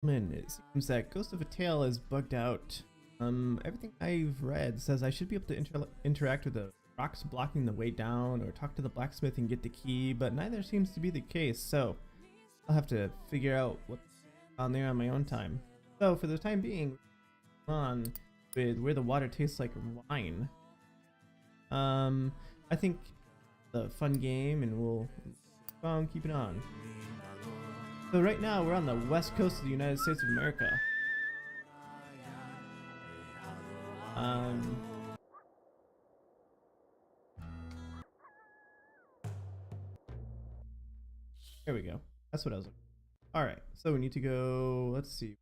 It seems that Ghost of a Tale is bugged out. Everything I've read says I should be able to interact with the rocks blocking the way down or talk to the blacksmith and get the key, but neither seems to be the case, so I'll have to figure out what's on there on my own time. So for the time being, on with where the water tastes like wine. I think it's a fun game and we'll keep it on. So right now we're on the west coast of the United States of America. There we go. That's what I was looking for. Alright, so we need to go, let's see.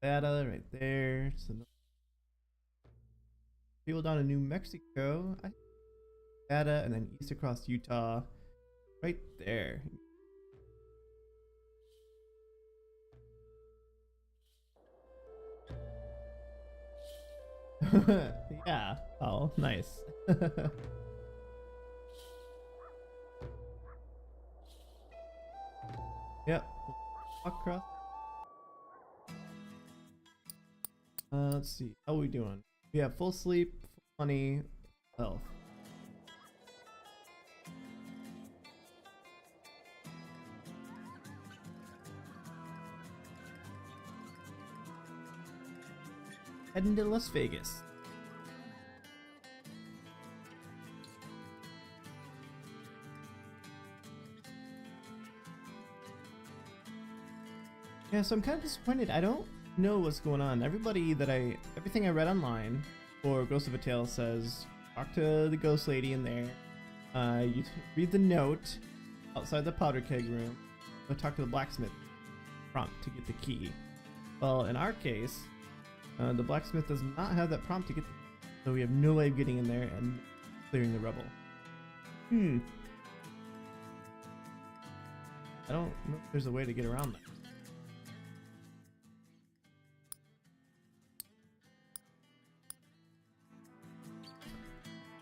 Data right there. So people down in New Mexico. Data and then east across Utah. Right there. Yeah. Oh, nice. Yep. Walk across. Let's see. How are we doing? We have full sleep, full money, health. Heading to Las Vegas. Yeah, so I'm kind of disappointed. I don't know what's going on. Everything I read online for Ghost of a Tale says talk to the ghost lady in there. You read the note outside the powder keg room. Go talk to the blacksmith prompt to get the key. Well, in our case, the blacksmith does not have that prompt to get the key, so we have no way of getting in there and clearing the rubble. I don't know if there's a way to get around that.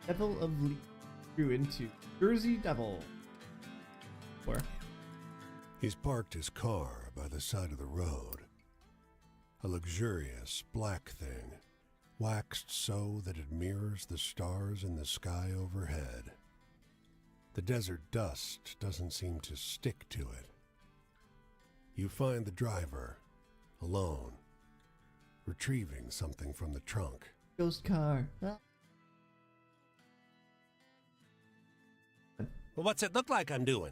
Devil of Lee grew into Jersey Devil. He's parked his car by the side of the road. A luxurious black thing, waxed so that it mirrors the stars in the sky overhead. The desert dust doesn't seem to stick to it. You find the driver, alone, retrieving something from the trunk. Ghost car. Well, what's it look like I'm doing?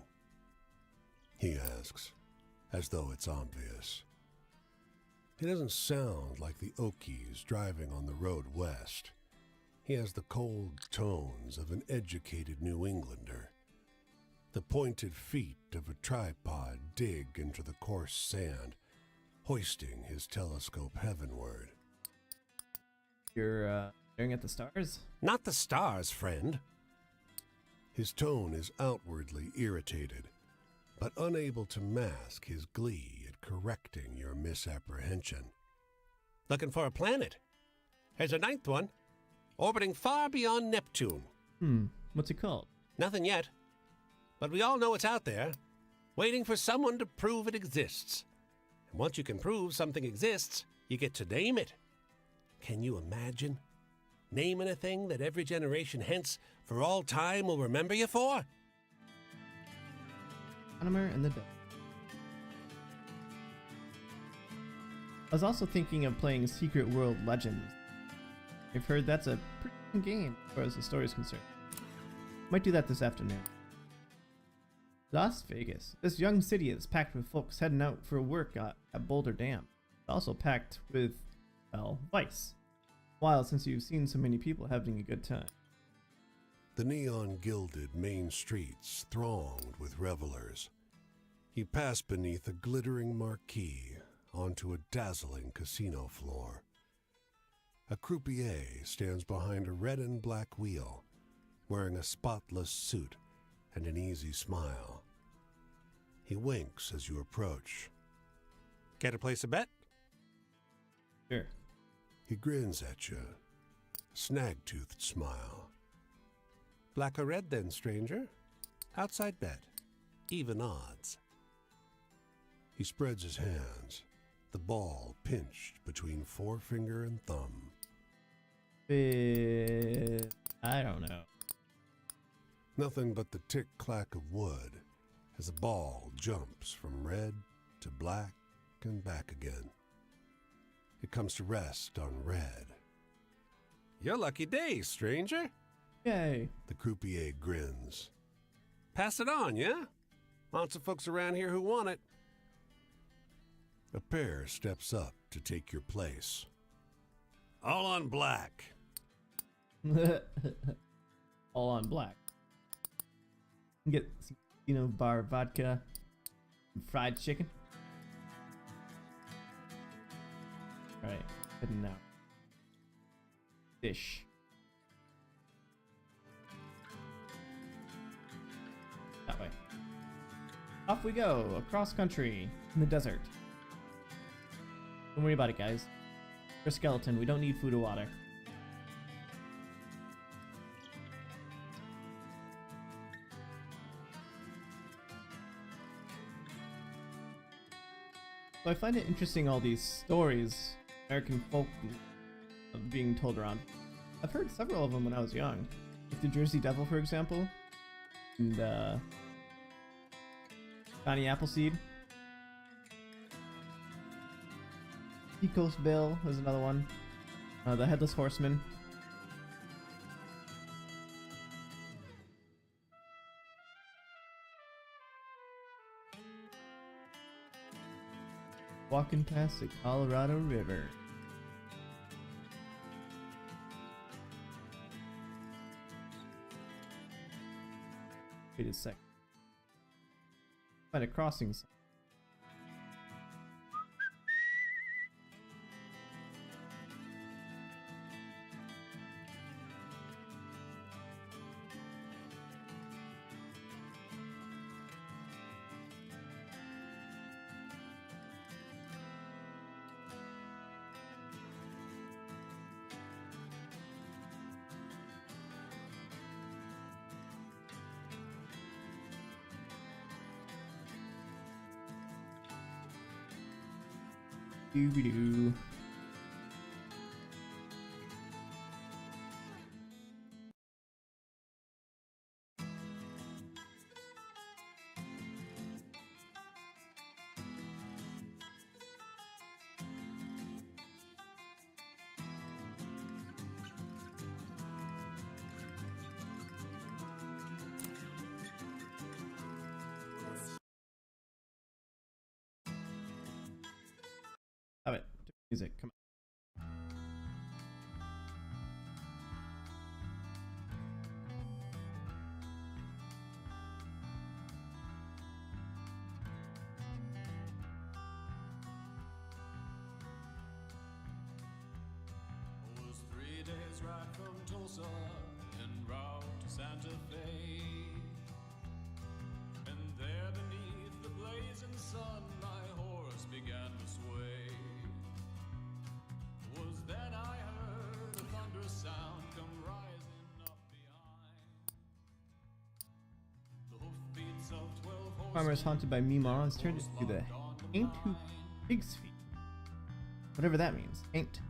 He asks, as though it's obvious. He doesn't sound like the Okies driving on the road west. He has the cold tones of an educated New Englander. The pointed feet of a tripod dig into the coarse sand, hoisting his telescope heavenward. You're staring at the stars? Not the stars, friend. His tone is outwardly irritated, but unable to mask his glee at correcting your misapprehension. Looking for a planet. There's a ninth one, orbiting far beyond Neptune. What's it called? Nothing yet, but we all know it's out there, waiting for someone to prove it exists. And once you can prove something exists, you get to name it. Can you imagine naming a thing that every generation hence for all time will remember you for? Astronomer and the Devil. I was also thinking of playing Secret World Legends. I've heard that's a pretty fun game as far as the story is concerned. Might do that this afternoon. Las Vegas. This young city is packed with folks heading out for work at Boulder Dam. It's also packed with, well, vice. While since you've seen so many people having a good time. The neon-gilded main streets thronged with revelers. He passed beneath a glittering marquee onto a dazzling casino floor. A croupier stands behind a red and black wheel, wearing a spotless suit and an easy smile. He winks as you approach. Care to place a bet? Sure. He grins at you, a snag-toothed smile. Black or red then, stranger? Outside bet. Even odds. He spreads his hands, the ball pinched between forefinger and thumb. I don't know. Nothing but the tick-clack of wood as the ball jumps from red to black and back again. It comes to rest on red. Your lucky day, stranger. Yay. The croupier grins. Pass it on, yeah? Lots of folks around here who want it. A pair steps up to take your place. All on black. All on black. Get some bar vodka and fried chicken. Alright, heading now. Fish. That way. Off we go, across country, in the desert. Don't worry about it, guys. We're a skeleton, we don't need food or water. So I find it interesting, all these stories, American folk being told around. I've heard several of them when I was young. Like the Jersey Devil, for example. And, Johnny Appleseed. Seacoast Bill was another one. The Headless Horseman. Walking past the Colorado River. Wait a sec. Find a crossing sign. Doo-doo. Have it. Music. Come on. Was 3 days ride from Tulsa en route to Santa Fe, and there beneath the blazing sun my horse began to sway. Was then I heard a thunderous sound come rising up behind. The hoofbeats of 12 horsemen. Farmers haunted by Meemaw has turned into the Ain't Who Pig's Feet. Whatever that means. Ain't.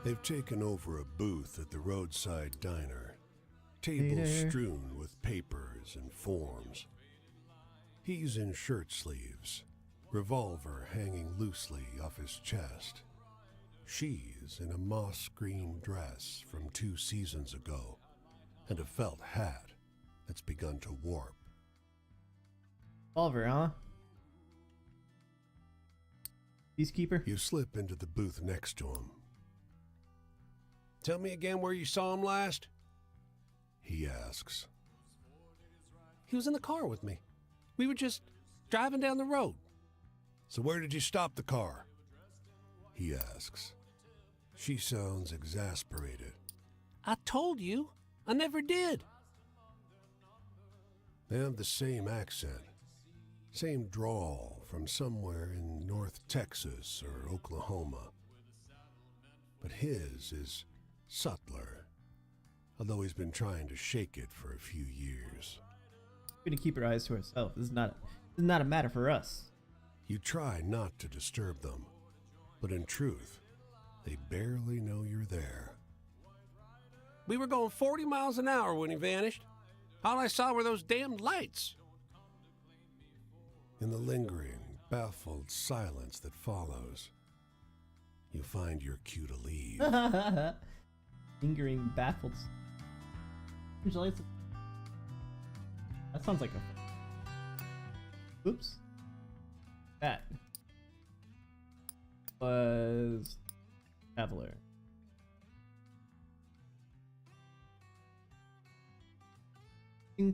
They've taken over a booth at the Roadside Diner, tables strewn with papers and forms. He's in shirt sleeves, revolver hanging loosely off his chest. She's in a moss green dress from 2 seasons ago, and a felt hat that's begun to warp. Oliver, huh? Peacekeeper? You slip into the booth next to him. Tell me again where you saw him last? He asks. He was in the car with me. We were just driving down the road. So where did you stop the car? He asks. She sounds exasperated. I told you. I never did. They have the same accent, same drawl from somewhere in North Texas or Oklahoma. But his is subtler, although he's been trying to shake it for a few years. We're gonna keep our eyes to ourselves. This is not It's not a matter for us. You try not to disturb them, but in truth, they barely know you're there. We were going 40 miles an hour when he vanished. All I saw were those damned lights. In the lingering, baffled silence that follows, you find your cue to leave. Lingering baffled. That sounds like a. Oops. That was Traveler.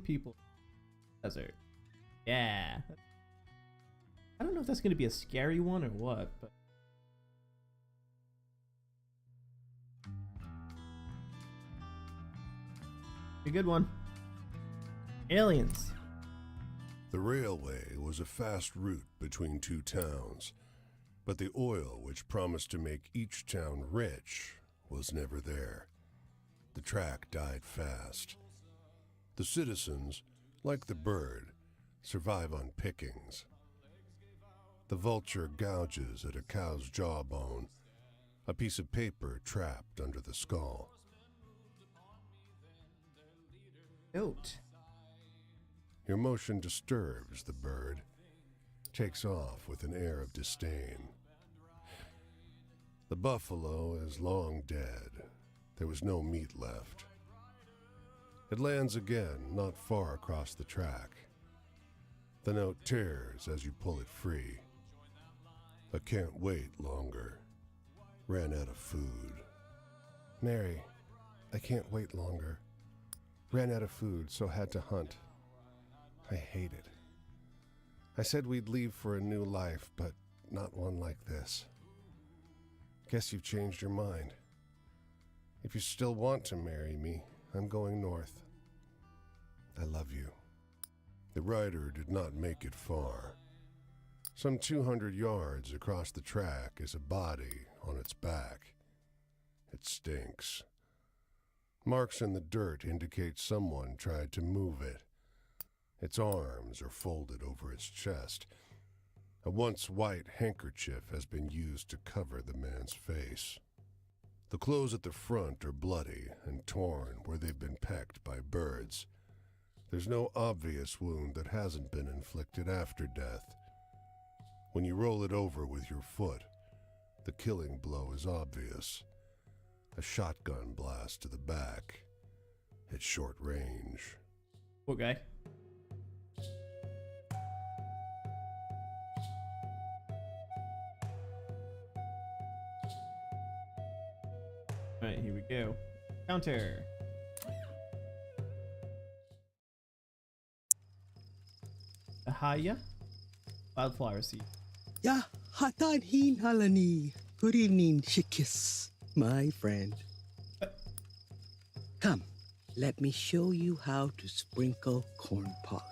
People. Desert. Yeah. I don't know if that's gonna be a scary one or what, but. A good one. Aliens. The railway was a fast route between two towns, but the oil which promised to make each town rich was never there. The track died fast. The citizens, like the bird, survive on pickings. The vulture gouges at a cow's jawbone, a piece of paper trapped under the skull. Note. Your motion disturbs the bird, takes off with an air of disdain. The buffalo is long dead. There was no meat left. It lands again, not far across the track. The note tears as you pull it free. I can't wait longer. Ran out of food. Mary, I can't wait longer. Ran out of food, so had to hunt. I hate it. I said we'd leave for a new life, but not one like this. Guess you've changed your mind. If you still want to marry me, I'm going north. I love you. The rider did not make it far. Some 200 yards across the track is a body on its back. It stinks. Marks in the dirt indicate someone tried to move it. Its arms are folded over its chest. A once white handkerchief has been used to cover the man's face. The clothes at the front are bloody and torn where they've been pecked by birds. There's no obvious wound that hasn't been inflicted after death. When you roll it over with your foot, the killing blow is obvious. A shotgun blast to the back. At short range. Poor guy. Alright, here we go. Counter. Ahaya. Wildflower seed. Ya hatanin halani. Good evening, Chicas My Friend. Come, let me show you how to sprinkle corn pollen.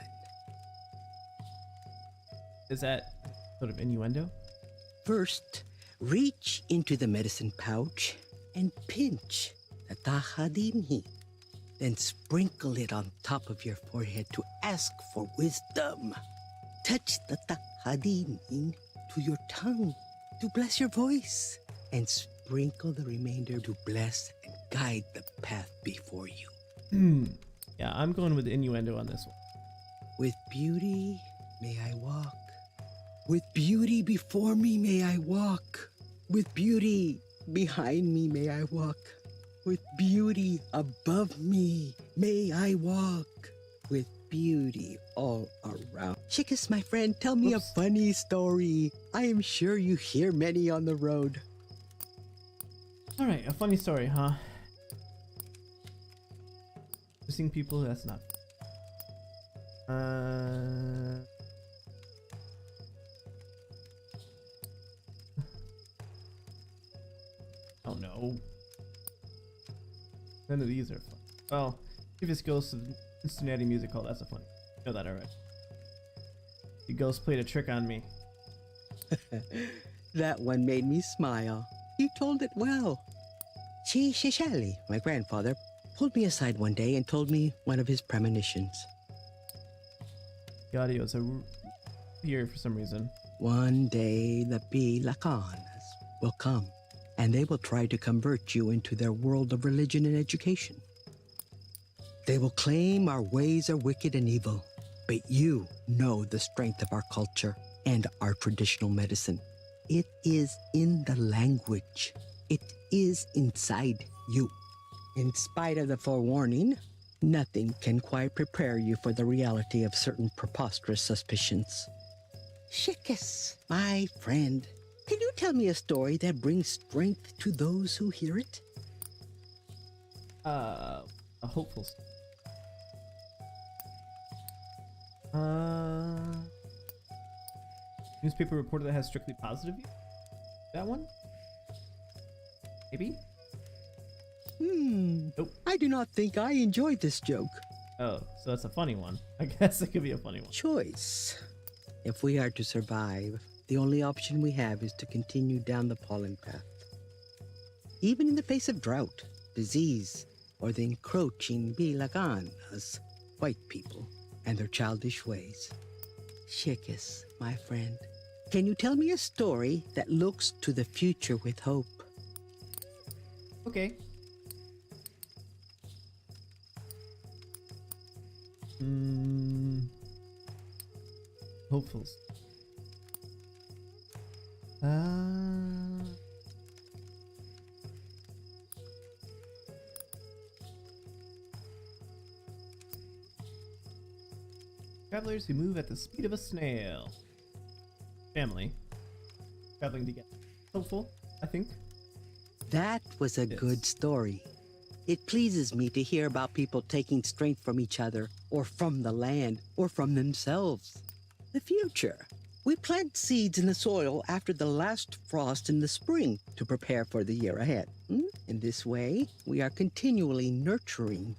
Is that sort of innuendo? First, reach into the medicine pouch and pinch the tahadinhi. Then sprinkle it on top of your forehead to ask for wisdom. Touch the tahadinin to your tongue to bless your voice, and sprinkle the remainder to bless and guide the path before you. Yeah, I'm going with innuendo on this one. With beauty may I walk. With beauty before me may I walk. With beauty behind me may I walk. With beauty above me may I walk. With beauty all around. Chicas, my friend, tell me a funny story. I am sure you hear many on the road. Alright, a funny story, huh? Missing people, that's not. Oh no. None of these are fun. Well, if it's Ghost of Cincinnati Music Hall, that's a fun. You know that already. The ghost played a trick on me. That one made me smile. You told it well. Chi Shishali, my grandfather, pulled me aside one day and told me one of his premonitions. The audio is here for some reason. One day the Bilakanas will come, and they will try to convert you into their world of religion and education. They will claim our ways are wicked and evil, but you know the strength of our culture and our traditional medicine. It is in the language. It is inside you. In spite of the forewarning, nothing can quite prepare you for the reality of certain preposterous suspicions. Chicas, my friend, can you tell me a story that brings strength to those who hear it? A hopeful. Newspaper reporter that has strictly positive views? That one? Maybe? Nope. I do not think I enjoyed this joke. Oh, so that's a funny one. I guess it could be a funny one. Choice. If we are to survive, the only option we have is to continue down the pollen path. Even in the face of drought, disease, or the encroaching Bilaganas, white people, and their childish ways. Chicas, my friend, can you tell me a story that looks to the future with hope? Okay. Hopefuls. Travelers who move at the speed of a snail. Family. Traveling together. Hopeful, I think. That was a good story. It pleases me to hear about people taking strength from each other, or from the land, or from themselves. The future. We plant seeds in the soil after the last frost in the spring to prepare for the year ahead. In this way, we are continually nurturing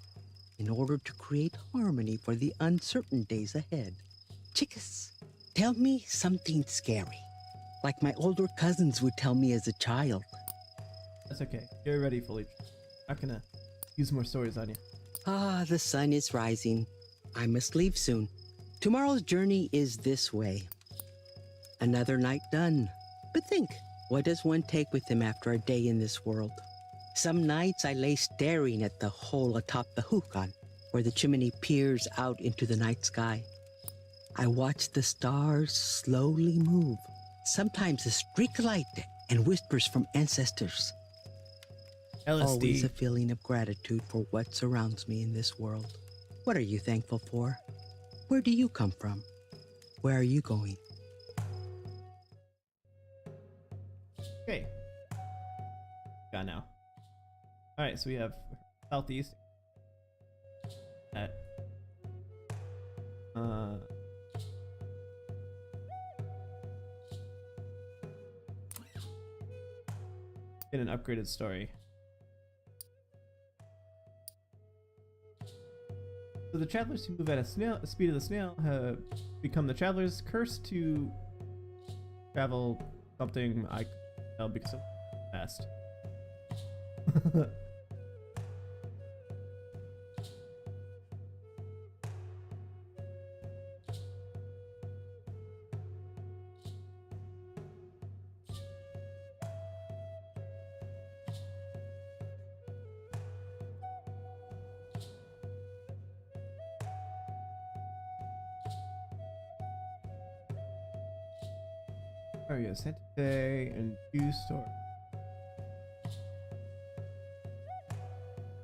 in order to create harmony for the uncertain days ahead. Chicas, tell me something scary, like my older cousins would tell me as a child. That's okay. You're ready, fully. Not gonna use more stories on you. Ah, the sun is rising. I must leave soon. Tomorrow's journey is this way. Another night done. But think, what does one take with him after a day in this world? Some nights I lay staring at the hole atop the hukan, where the chimney peers out into the night sky. I watch the stars slowly move, sometimes a streak of light and whispers from ancestors. Always a LSD. feeling of gratitude for what surrounds me in this world. What are you thankful for? Where do you come from? Where are you going? Okay. Got now. Alright, so we have southeast. At in an upgraded story. So the travelers who move at a speed of the snail have become the travelers cursed to travel something I can't tell because of fast. Mario sent today and two stories.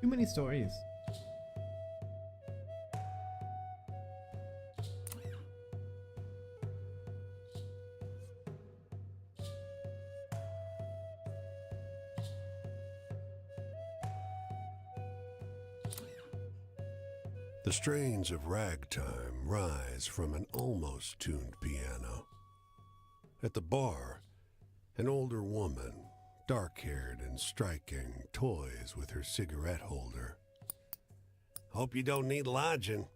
Too many stories. The strains of ragtime rise from an almost tuned piano. At the bar, an older woman, dark-haired and striking, toys with her cigarette holder. "Hope you don't need lodging,"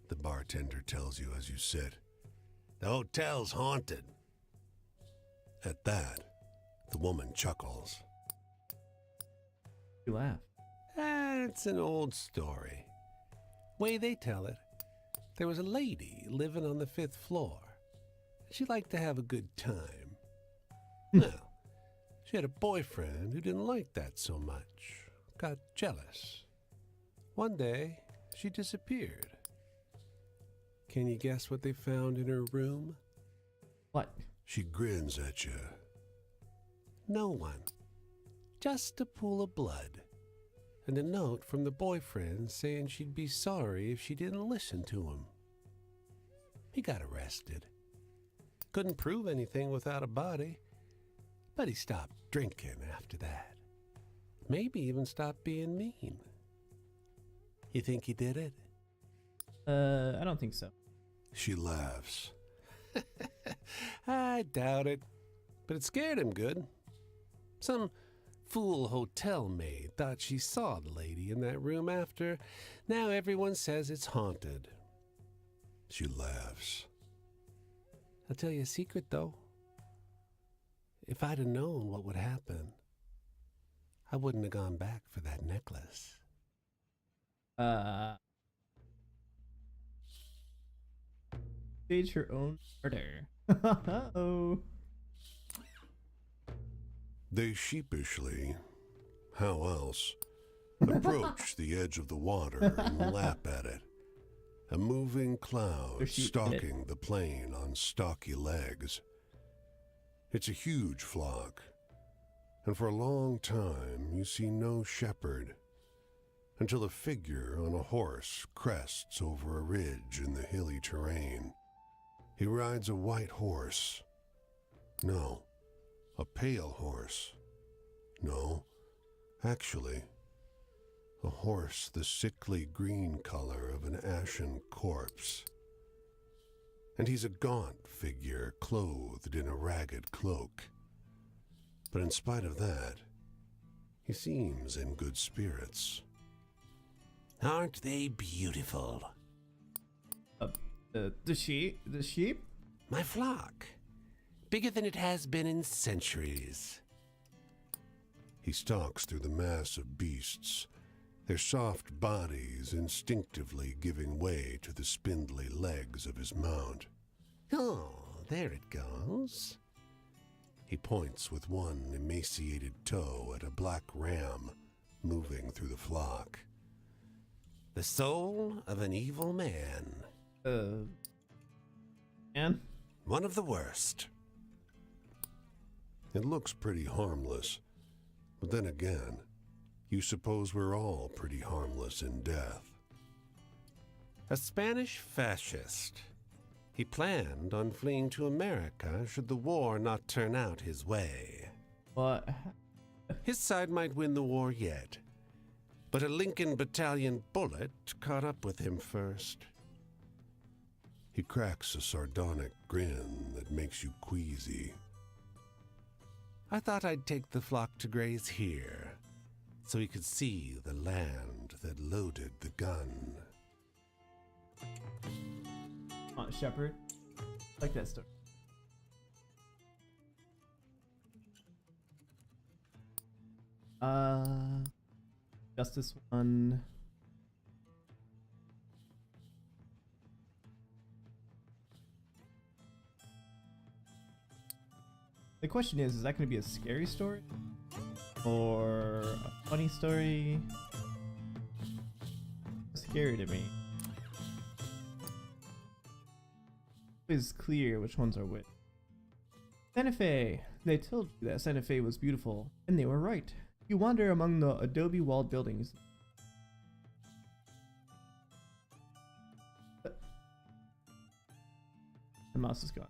the bartender tells you as you sit. "The hotel's haunted." At that, the woman chuckles. You laugh. It's an old story. Way they tell it, there was a lady living on the 5th floor. She liked to have a good time. Well, she had a boyfriend who didn't like that so much, got jealous. One day, she disappeared. Can you guess what they found in her room? What? She grins at you. No one. Just a pool of blood. And a note from the boyfriend saying she'd be sorry if she didn't listen to him. He got arrested. Couldn't prove anything without a body, but he stopped drinking after that. Maybe even stopped being mean. You think he did it? I don't think so. She laughs. I doubt it, but it scared him good. Some fool hotel maid thought she saw the lady in that room after. Now everyone says it's haunted. She laughs. I'll tell you a secret, though. If I'd have known what would happen, I wouldn't have gone back for that necklace. Stage her own murder. Oh. They sheepishly, how else, approach the edge of the water and lap at it. A moving cloud stalking the plain on stocky legs. It's a huge flock, and for a long time you see no shepherd, until a figure on a horse crests over a ridge in the hilly terrain. He rides a white horse. No, a pale horse. No, actually, a horse the sickly green color of an ashen corpse. And he's a gaunt figure clothed in a ragged cloak. But in spite of that, he seems in good spirits. Aren't they beautiful? The sheep? My flock. Bigger than it has been in centuries. He stalks through the mass of beasts, their soft bodies instinctively giving way to the spindly legs of his mount. Oh, there it goes. He points with one emaciated toe at a black ram moving through the flock. The soul of an evil man. And? One of the worst. It looks pretty harmless, but then again, you suppose we're all pretty harmless in death. A Spanish fascist. He planned on fleeing to America should the war not turn out his way. What? His side might win the war yet, but a Lincoln Battalion bullet caught up with him first. He cracks a sardonic grin that makes you queasy. I thought I'd take the flock to graze here, so he could see the land that loaded the gun. Aunt Shepherd. Like that story. Just this one. The question is that going to be a scary story? Or a funny story? Scary to me. It's clear which ones are which. Santa Fe. They told you that Santa Fe was beautiful, and they were right. You wander among the adobe walled buildings. The mouse is gone.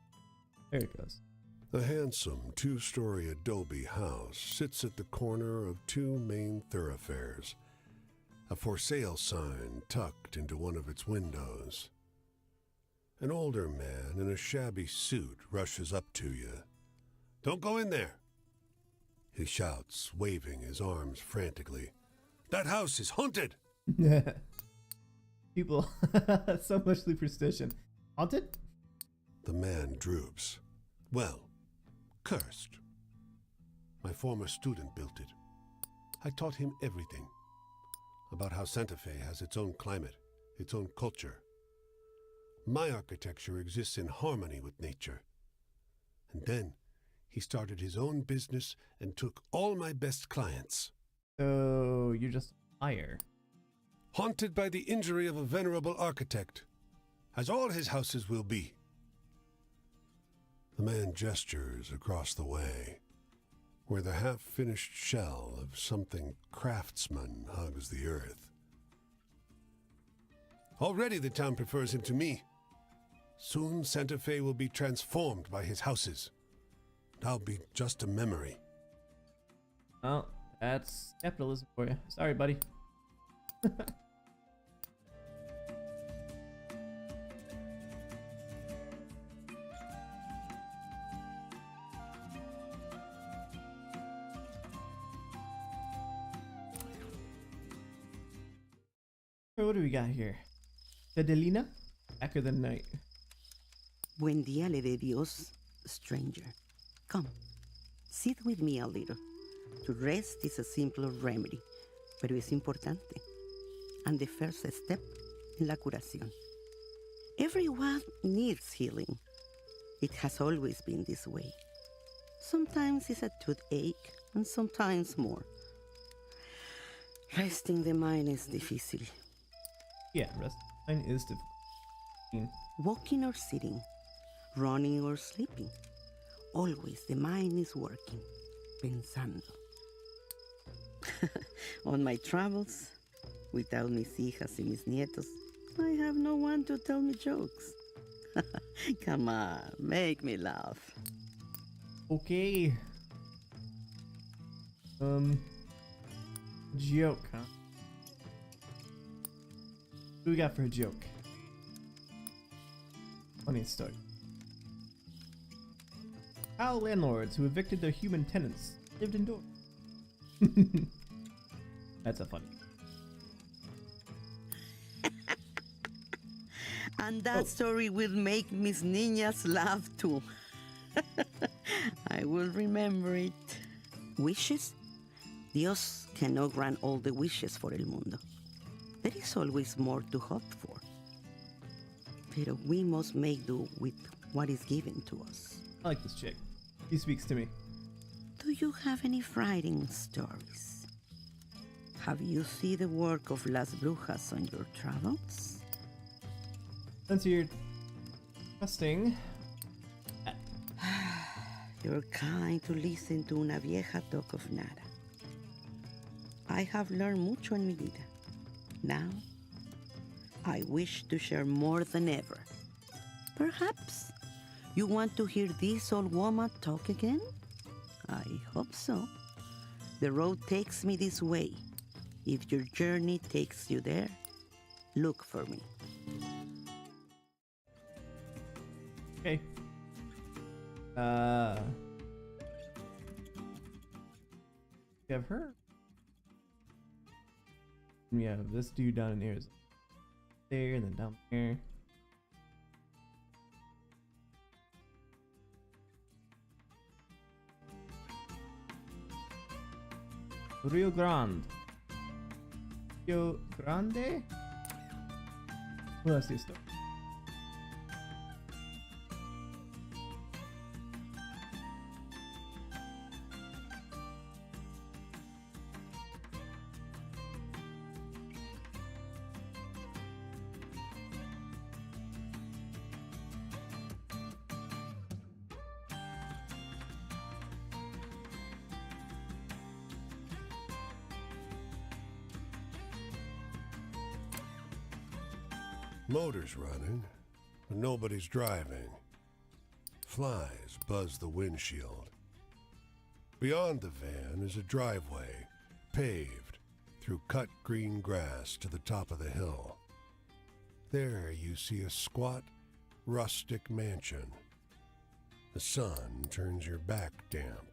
There it goes. The handsome two-story adobe house sits at the corner of two main thoroughfares, a for sale sign tucked into one of its windows. An older man in a shabby suit rushes up to you. "Don't go in there," he shouts, waving his arms frantically. "That house is haunted!" People, so much superstition. Haunted? The man droops. "Well, cursed. My former student built it. I taught him everything about how Santa Fe has its own climate, its own culture. My architecture exists in harmony with nature, Then he started his own business and took all my best clients. So you're just a liar. Haunted by the injury of a venerable architect, as all his houses will be. The man gestures across the way, where the half-finished shell of something craftsman hugs the earth. Already the town prefers him to me. Soon Santa Fe will be transformed by his houses. I'll be just a memory. Well, that's capitalism for you. Sorry, buddy. What do we got here? Fidelina? Back of the night. Buen día le de Dios, stranger. Come, sit with me a little. To rest is a simple remedy, pero es importante. And the first step in la curación. Everyone needs healing. It has always been this way. Sometimes it's a toothache, and sometimes more. Resting the mind is difícil. Yeah, rest mine is difficult. Walking or sitting, running or sleeping. Always the mind is working, pensando. On my travels, without mis hijas y mis nietos, I have no one to tell me jokes. Come on, make me laugh. Okay. Joke, huh? What do we got for a joke? Funny story. How landlords who evicted their human tenants lived indoors. That's a funny. And that story will make Miss Niñas laugh too. I will remember it. Wishes? Dios cannot grant all the wishes for el mundo. There is always more to hope for. Pero we must make do with what is given to us. I like this chick. He speaks to me. Do you have any frightening stories? Have you seen the work of Las Brujas on your travels? Since you're trusting, You're kind to listen to una vieja talk of nada. I have learned mucho en mi vida. Now, I wish to share more than ever. Perhaps you want to hear this old woman talk again? I hope so. The road takes me this way. If your journey takes you there, look for me. okay. We have her. We have this dude down in here. There, and then down there. Rio Grande. Rio Grande? Who else is there? Motor's running, but nobody's driving. Flies buzz the windshield. Beyond the van is a driveway, paved through cut green grass to the top of the hill. There you see a squat, rustic mansion. The sun turns your back damp.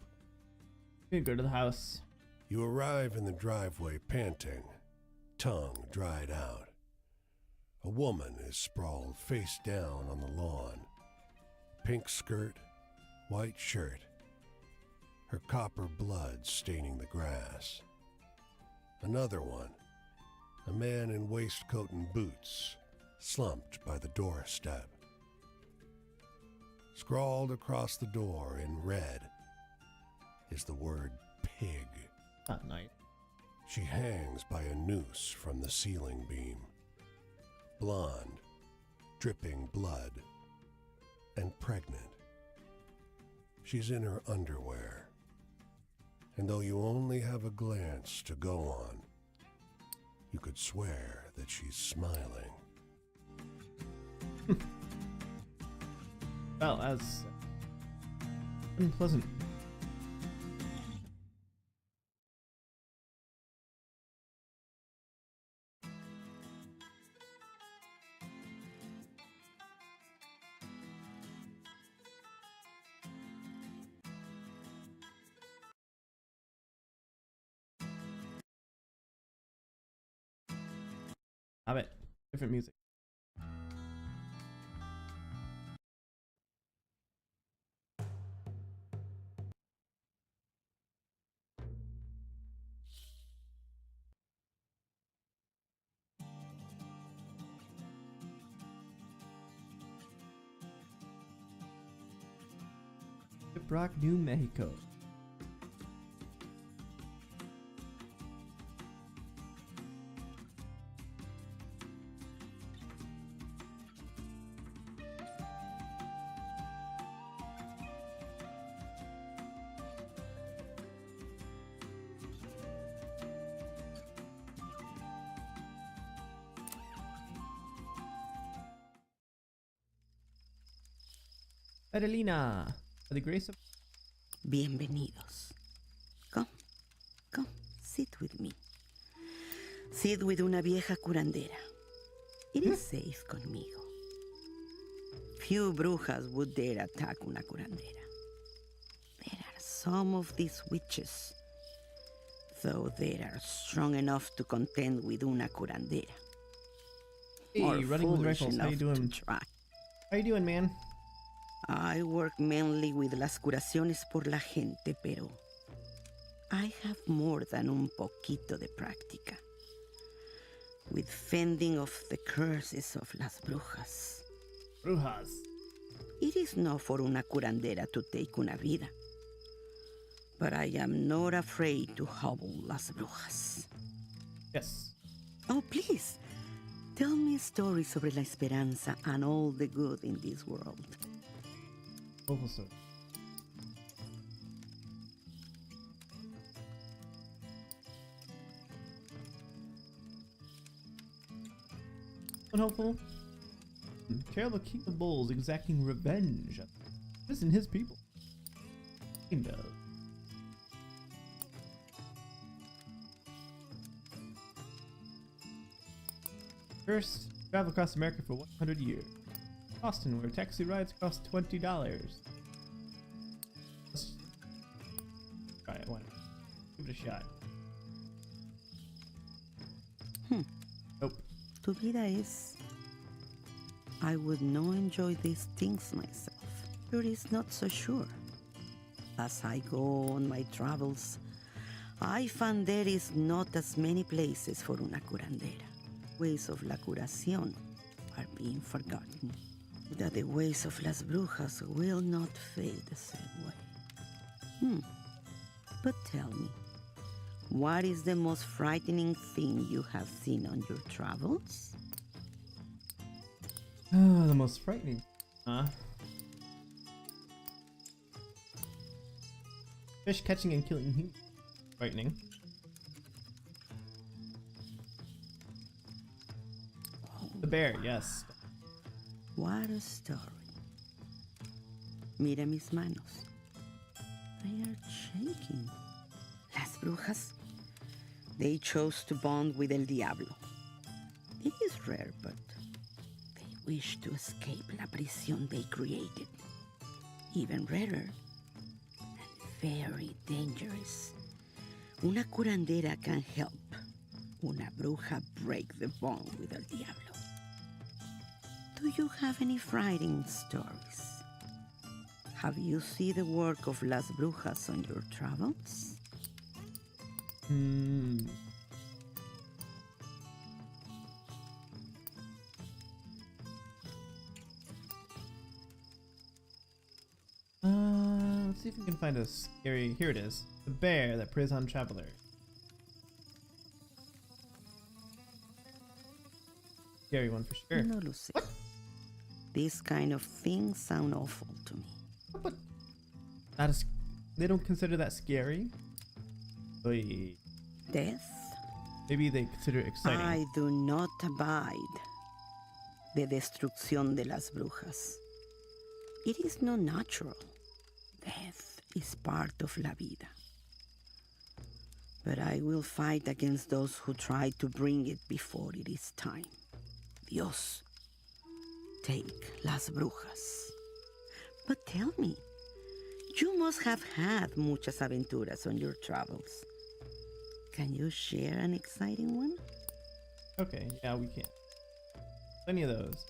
We go to the house. You arrive in the driveway panting, tongue dried out. A woman is sprawled face down on the lawn. Pink skirt, white shirt. Her copper blood staining the grass. Another one, a man in waistcoat and boots, slumped by the doorstep. Scrawled across the door in red is the word pig. Not nice. She hangs by a noose from the ceiling beam. Blonde, dripping blood, and pregnant. She's in her underwear. And though you only have a glance to go on, you could swear that she's smiling. Well, as unpleasant. Stop it. Different music. Brock, New Mexico. Adelina, by the grace of Bienvenidos. Come, come, sit with me. Sit with una vieja curandera. It is safe conmigo. Few brujas would dare attack una curandera. There are some of these witches, though they are strong enough to contend with una curandera. Hey, Or running with foolish rifles. How you enough to doing? try. How you doing, man? I work mainly with las curaciones por la gente, pero I have more than un poquito de práctica. With fending off the curses of las brujas. Brujas. It is not for una curandera to take una vida. But I am not afraid to hobble las brujas. Yes. Oh, please, tell me a story sobre la Esperanza and all the good in this world. Awful story. Unhopeful. Terrible king of bulls exacting revenge. This and his people. Kind of. First, travel across America for 100 years. Boston, where taxi rides cost $20. Let's try it. Why not? Give it a shot. Nope. Tu vida es. I would not enjoy these things myself. Sure is not so sure. As I go on my travels, I find there is not as many places for una curandera. Ways of la curación are being forgotten. That the ways of las brujas will not fade the same way. But tell me, what is the most frightening thing you have seen on your travels? The most frightening. Fish catching and killing humans. Frightening. The bear, yes. What a story. Mira mis manos. They are shaking. Las brujas, they chose to bond with El Diablo. It is rare, but they wish to escape la prisión they created. Even rarer and very dangerous. Una curandera can help una bruja break the bond with El Diablo. Do you have any frightening stories? Have you seen the work of las brujas on your travels? see if we can find a scary. Here it is. The bear that preys on travelers. Scary one for sure. No lo sé. This kind of things sound awful to me. But not as they don't consider that scary. Oy. Death? Maybe they consider it exciting. I do not abide the destrucción de las brujas. It is not natural. Death is part of la vida. But I will fight against those who try to bring it before it is time. Dios, take las brujas. But tell me, you must have had muchas aventuras on your travels. Can you share an exciting one? Okay, yeah, we can. Plenty of those.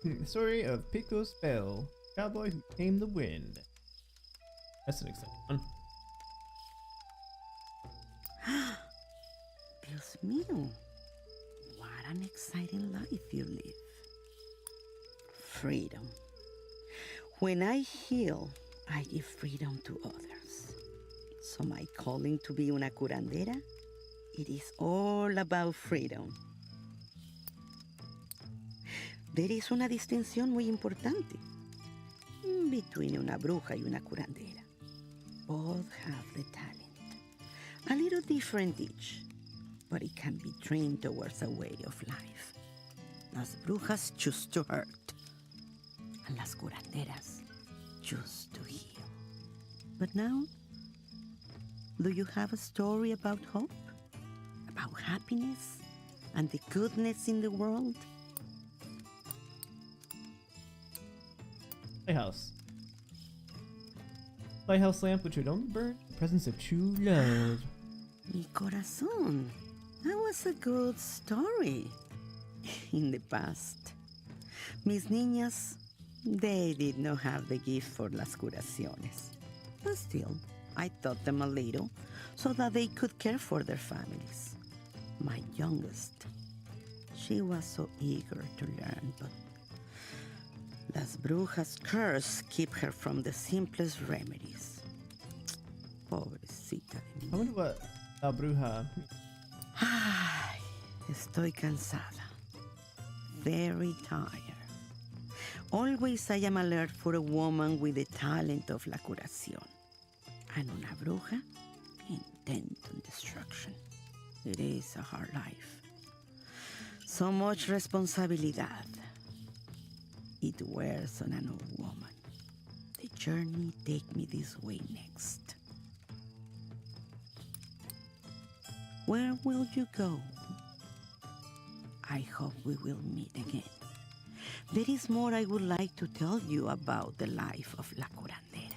The story of Pico's Bell, cowboy who tamed the wind. That's an exciting one. Dios mío, what an exciting life you live. Freedom. When I heal, I give freedom to others. So my calling to be una curandera, it is all about freedom. There is una distinción muy importante between una bruja y una curandera. Both have the talent. A little different each, but it can be trained towards a way of life. Las brujas choose to hurt, and las curanderas choose to heal. But now, do you have a story about hope? About happiness and the goodness in the world? Playhouse. Playhouse lamp which would only burn in the presence of true love. Mi corazón. That was a good story. In the past, mis niñas, they did not have the gift for las curaciones. But still, I taught them a little so that they could care for their families. My youngest, she was so eager to learn, but las brujas' curse keep her from the simplest remedies. Pobrecita de I mí. wonder what La Bruja. Ay, estoy cansada. Very tired. Always I am alert for a woman with the talent of la curación. And una bruja intent on destruction. It is a hard life. So much responsibilidad. It wears on an old woman. The journey take me this way next. Where will you go? I hope we will meet again. There is more I would like to tell you about the life of La Curandera.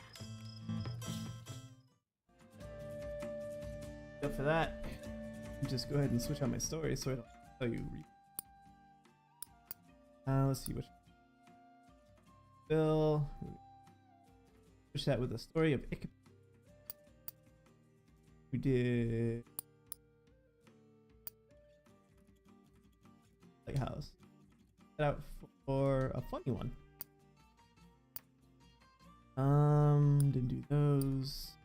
Up for that. Just go ahead and switch out my story so I don't tell you. Let's see which. Bill. Push that with the story of Ichabod. We did Lighthouse. Set out for a funny one. Didn't do those.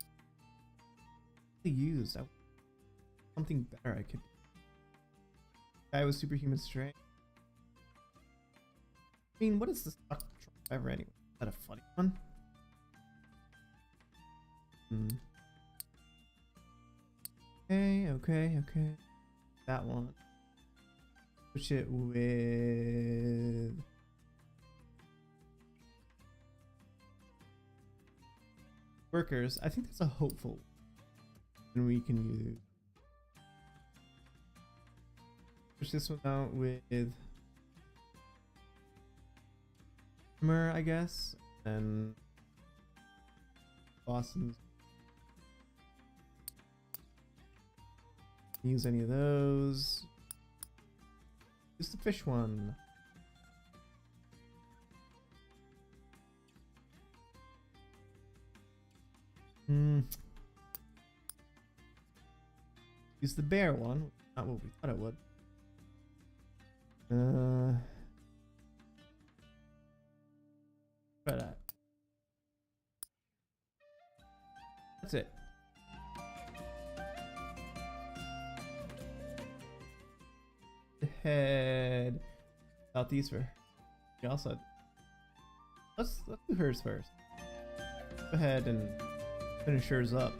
Used something better. I could. Guy with superhuman strength. I mean, what is this truck driver anyway? Is that a funny one? Okay. That one. Push it with workers. I think that's a hopeful. And we can use. Push this one out with Hammer, I guess, and Boston's. Use any of those. Use the fish one. Use the bear one. Not what we thought it would. Try that. That's it. Head southeast for we also let's do hers first. Go ahead and finish hers up.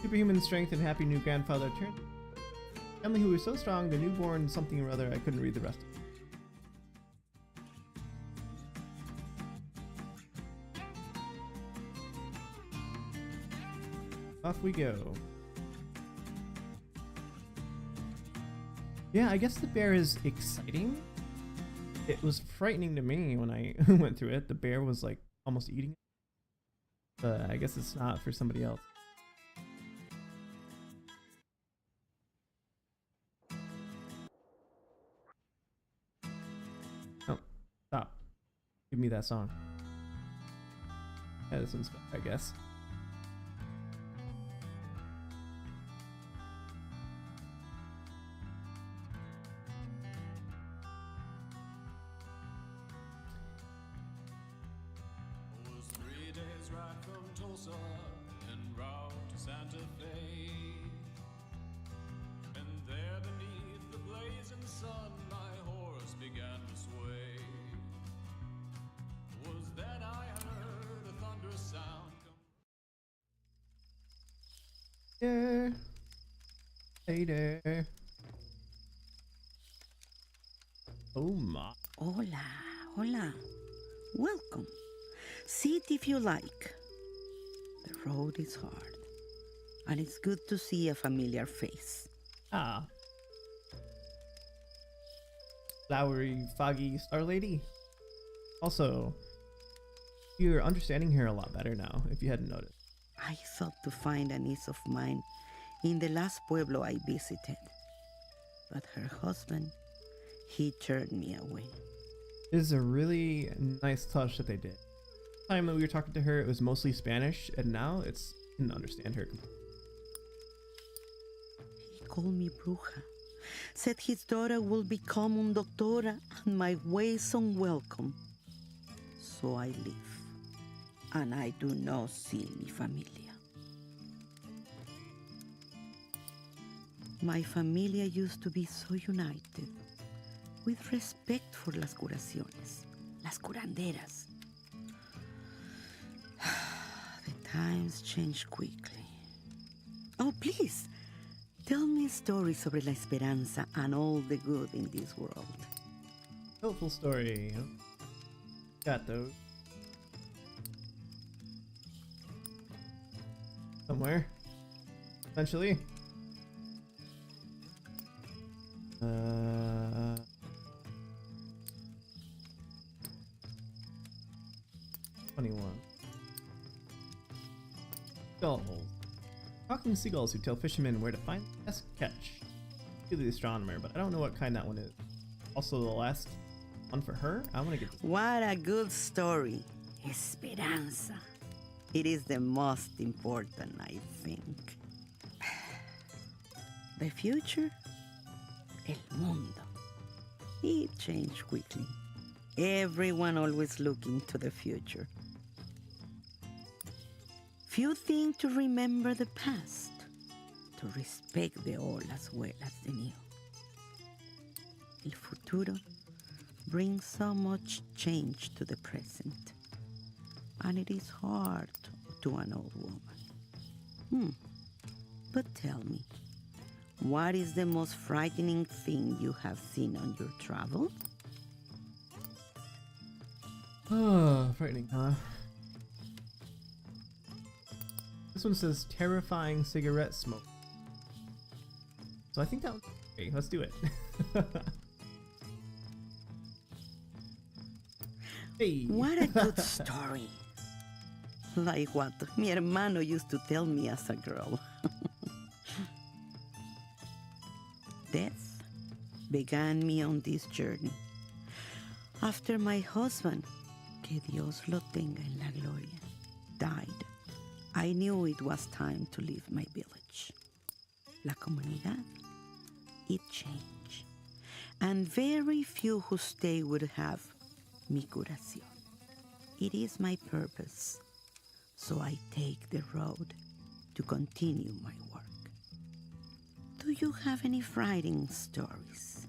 Superhuman strength and happy new grandfather turned. Family who was so strong, the newborn something or other, I couldn't read the rest of it. Off we go. Yeah, I guess the bear is exciting. It was frightening to me when I went through it. The bear was like almost eating it. But I guess it's not for somebody else. Oh, stop. Give me that song. Yeah, this one's better, I guess. Was 3 days ride from Tulsa en route to Santa Fe. And there beneath the blazing sun, my horse began to sway. Was then I heard a thunderous sound come. Later. Oh my. Hola, hola. Welcome. Sit if you like. The road is hard, and it's good to see a familiar face. Ah. Flowery, foggy Star Lady. Also, you're understanding her a lot better now, if you hadn't noticed. I thought to find a niece of mine in the last pueblo I visited, but her husband, he turned me away. It is a really nice touch that they did. The time that we were talking to her, it was mostly Spanish, and now it's you can understand her. He called me bruja, said his daughter will become un doctora, and my ways unwelcome. So I leave, and I do not see mi familia. My familia used to be so united, with respect for las curaciones, las curanderas. The times change quickly. Oh, please, tell me a story sobre la esperanza and all the good in this world. Helpful story. Got those. Somewhere. Essentially. 21. Seagulls. Talking seagulls who tell fishermen where to find the best catch. To the astronomer, but I don't know what kind that one is. Also, the last one for her. I want to get this. What a good story. Esperanza. It is the most important, I think. The future? El mundo. It changed quickly. Everyone always looking to the future. Few think to remember the past, to respect the old as well as the new. El futuro brings so much change to the present, and it is hard to an old woman. But tell me, what is the most frightening thing you have seen on your travel? Oh, frightening, huh? This one says terrifying cigarette smoke. So I think that was okay, let's do it. Hey. What a good story. Like what mi hermano used to tell me as a girl. Death began me on this journey. After my husband, que Dios lo tenga en la gloria, died, I knew it was time to leave my village. la comunidad, it change. And very few who stay would have mi curación. It is my purpose, so I take the road to continue my work. Do you have any frightening stories?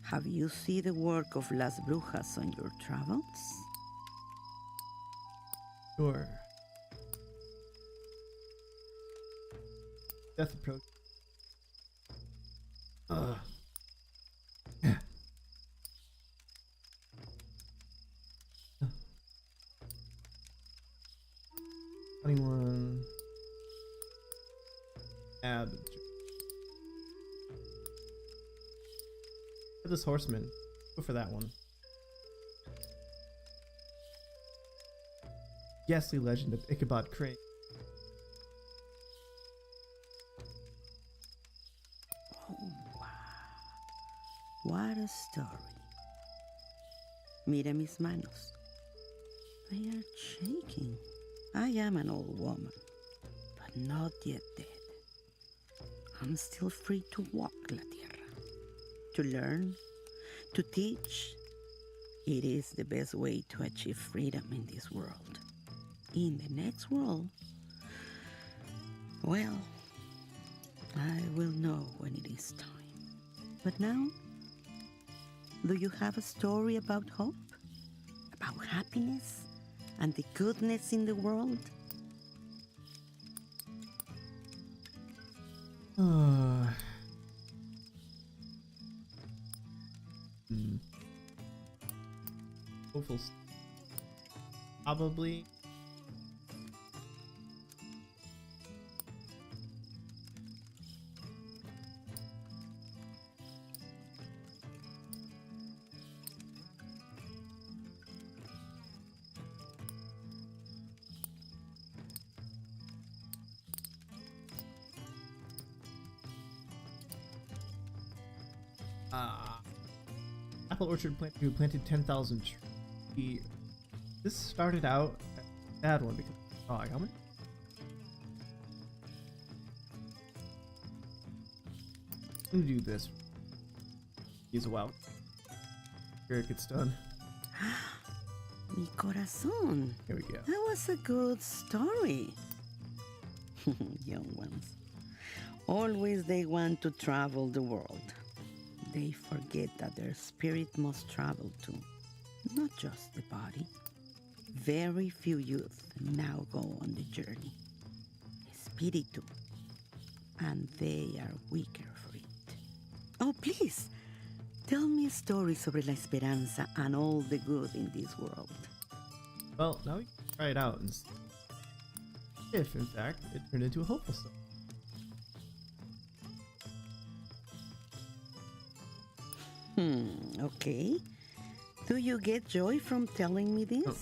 Have you seen the work of Las Brujas on your travels? Sure. Death approach. Ugh. 21. Add this horseman. Go for that one. Ghastly legend of Ichabod Crane. Oh, wow. What a story. Mira mis manos. They are shaking. I am an old woman, but not yet dead. I'm still free to walk la tierra, to learn, to teach. It is the best way to achieve freedom in this world. In the next world, well, I will know when it is time. But now, do you have a story about hope? About happiness and the goodness in the world? Hopeful. Probably. Apple orchard plant who planted 10,000 trees. This started out a bad one because how many? I'm gonna do this. Use a while. Here it gets done. Mi corazón. Here we go. That was a good story. Young ones. Always they want to travel the world. They forget that their spirit must travel too, not just the body. Very few youth now go on the journey. Espiritu. And they are weaker for it. Oh, please, tell me a story sobre la Esperanza and all the good in this world. Well, now we can try it out and see if, in fact, it turned into a hopeful story. Okay. Do you get joy from telling me this? Oh.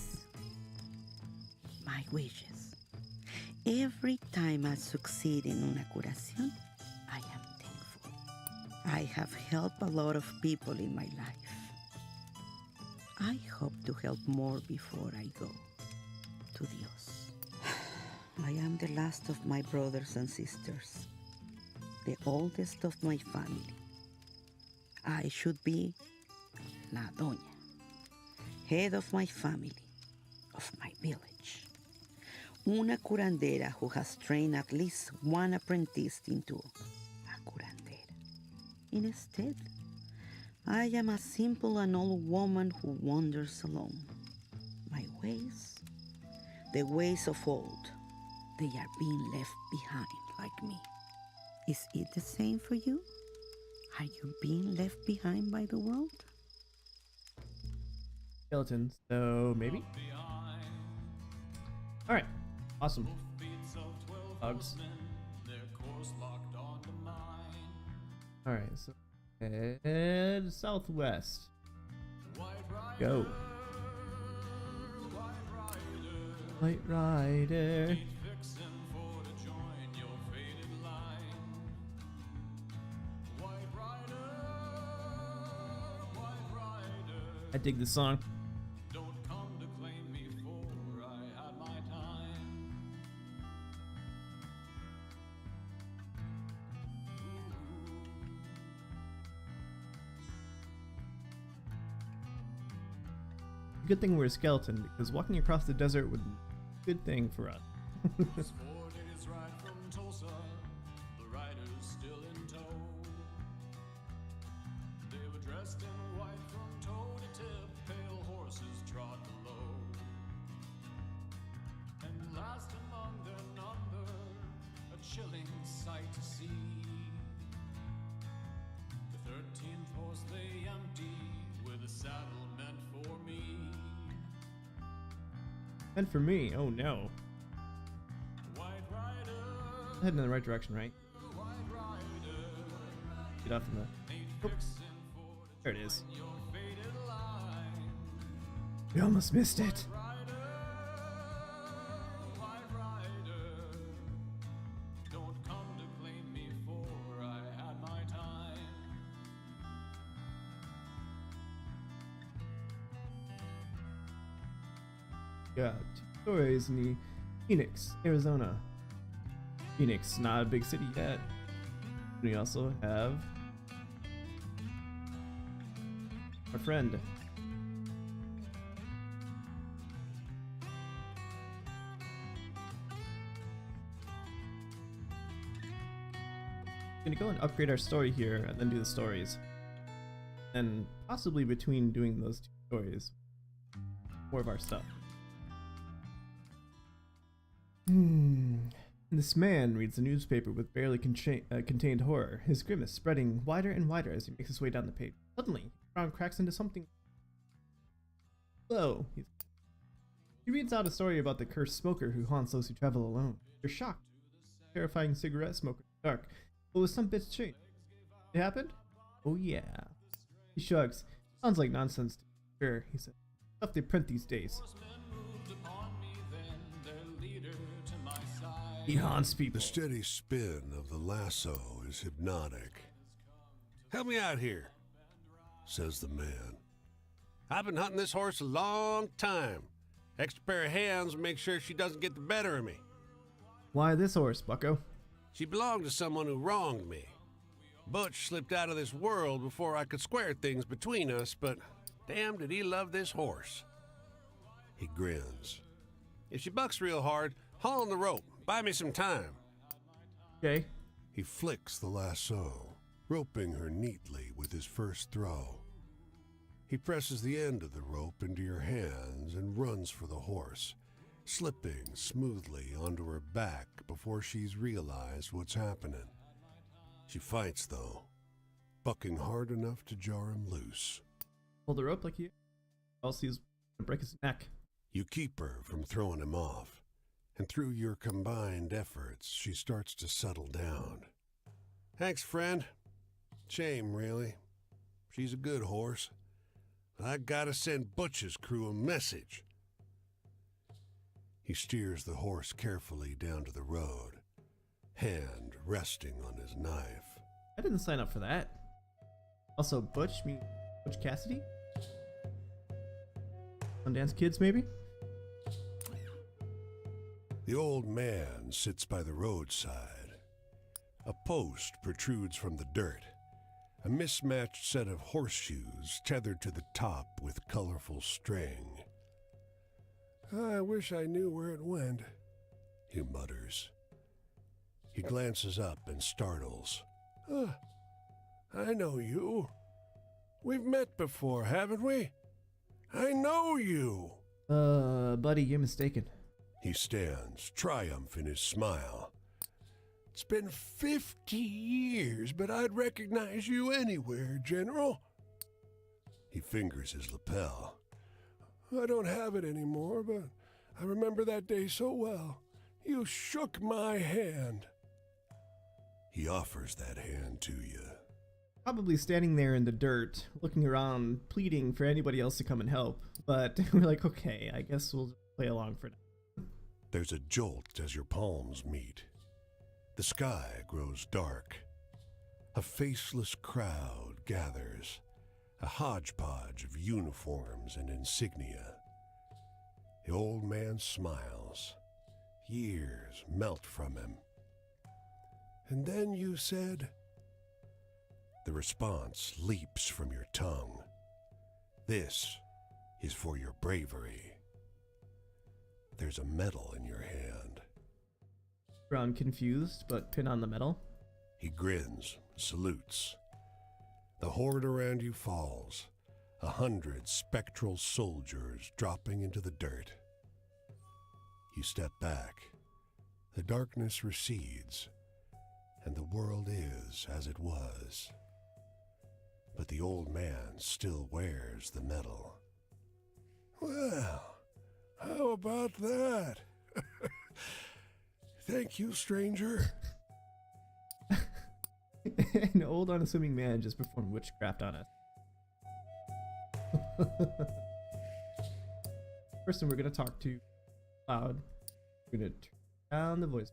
My wishes. Every time I succeed in una curación, I am thankful. I have helped a lot of people in my life. I hope to help more before I go. To Dios. I am the last of my brothers and sisters, the oldest of my family. I should be la doña, head of my family, of my village. Una curandera who has trained at least one apprentice into a curandera. Instead, I am a simple and old woman who wanders alone. My ways, the ways of old, they are being left behind like me. Is it the same for you? Are you being left behind by the world? Skeleton, so maybe? Alright, awesome. Bugs. Alright, so head southwest. Go. White Rider. I dig this song. Don't come to claim me for I had my time. Good thing we're a skeleton, because walking across the desert would be a good thing for us. Just 4 days ride from Tulsa, the riders still in tow. They were dressed in white from toe to tip, pale horses trod below. And last among their number, a chilling sight to see. The 13th horse lay empty, with a saddle meant for me. And for me, oh no. White rider, Heading in the right direction, right? white rider, Get off in the... ain't Oop, fixin' for there it is. your faded line. We almost missed it. White rider, don't come to claim me, for I had my time. Got 2 stories in the Phoenix, Arizona. Phoenix, not a big city yet. We also have our friend. Gonna go and upgrade our story here and then do the stories. And possibly between doing those 2 stories, more of our stuff. This man reads the newspaper with barely contained horror, his grimace spreading wider and wider as he makes his way down the page. Suddenly, his frown cracks into something. Hello. He reads out a story about the cursed smoker who haunts those who travel alone. You're shocked. Terrifying cigarette smoker in the dark. But with some bits changed. It happened? Oh yeah. He shrugs. Sounds like nonsense to me. Sure, he said. Stuff they print these days. He haunts people. The steady spin of the lasso is hypnotic, Help me out here, says the man. I've been hunting this horse a long time. Extra pair of hands will make sure she doesn't get the better of me. Why this horse, bucko? She belonged to someone who wronged me. Butch slipped out of this world before I could square things between us, but damn did he love this horse. He grins. If she bucks real hard, haul on the rope. Buy me some time. Okay. He flicks the lasso, roping her neatly with his first throw. He presses the end of the rope into your hands and runs for the horse, slipping smoothly onto her back before she's realized what's happening. She fights, though, bucking hard enough to jar him loose. Hold the rope like you. Else he's gonna break his neck. You keep her from throwing him off, and through your combined efforts, she starts to settle down. Thanks, friend. Shame, really. She's a good horse. But I gotta send Butch's crew a message. He steers the horse carefully down to the road, hand resting on his knife. I didn't sign up for that. Also, Butch Cassidy? Sundance Kids, maybe? The old man sits by the roadside. A post protrudes from the dirt, a mismatched set of horseshoes tethered to the top with colorful string. I wish I knew where it went, he mutters. He glances up and startles. I know you. We've met before, haven't we? I know you. Buddy, you're mistaken. He stands, triumph in his smile. It's been 50 years, but I'd recognize you anywhere, General. He fingers his lapel. I don't have it anymore, but I remember that day so well. You shook my hand. He offers that hand to you. Probably standing there in the dirt, looking around, pleading for anybody else to come and help. But we're like, okay, I guess we'll play along for now. There's a jolt as your palms meet. The sky grows dark. A faceless crowd gathers, a hodgepodge of uniforms and insignia. The old man smiles. Years melt from him. And then you said... The response leaps from your tongue. This is for your bravery. There's a medal in your hand. Brown confused, but pin on the medal. He grins, salutes. The horde around you falls, 100 spectral soldiers dropping into the dirt. You step back. The darkness recedes, and the world is as it was. But the old man still wears the medal. Well, how about that? Thank you, stranger. An old unassuming man just performed witchcraft on us. Person we're gonna talk to loud. We're gonna turn down the voice.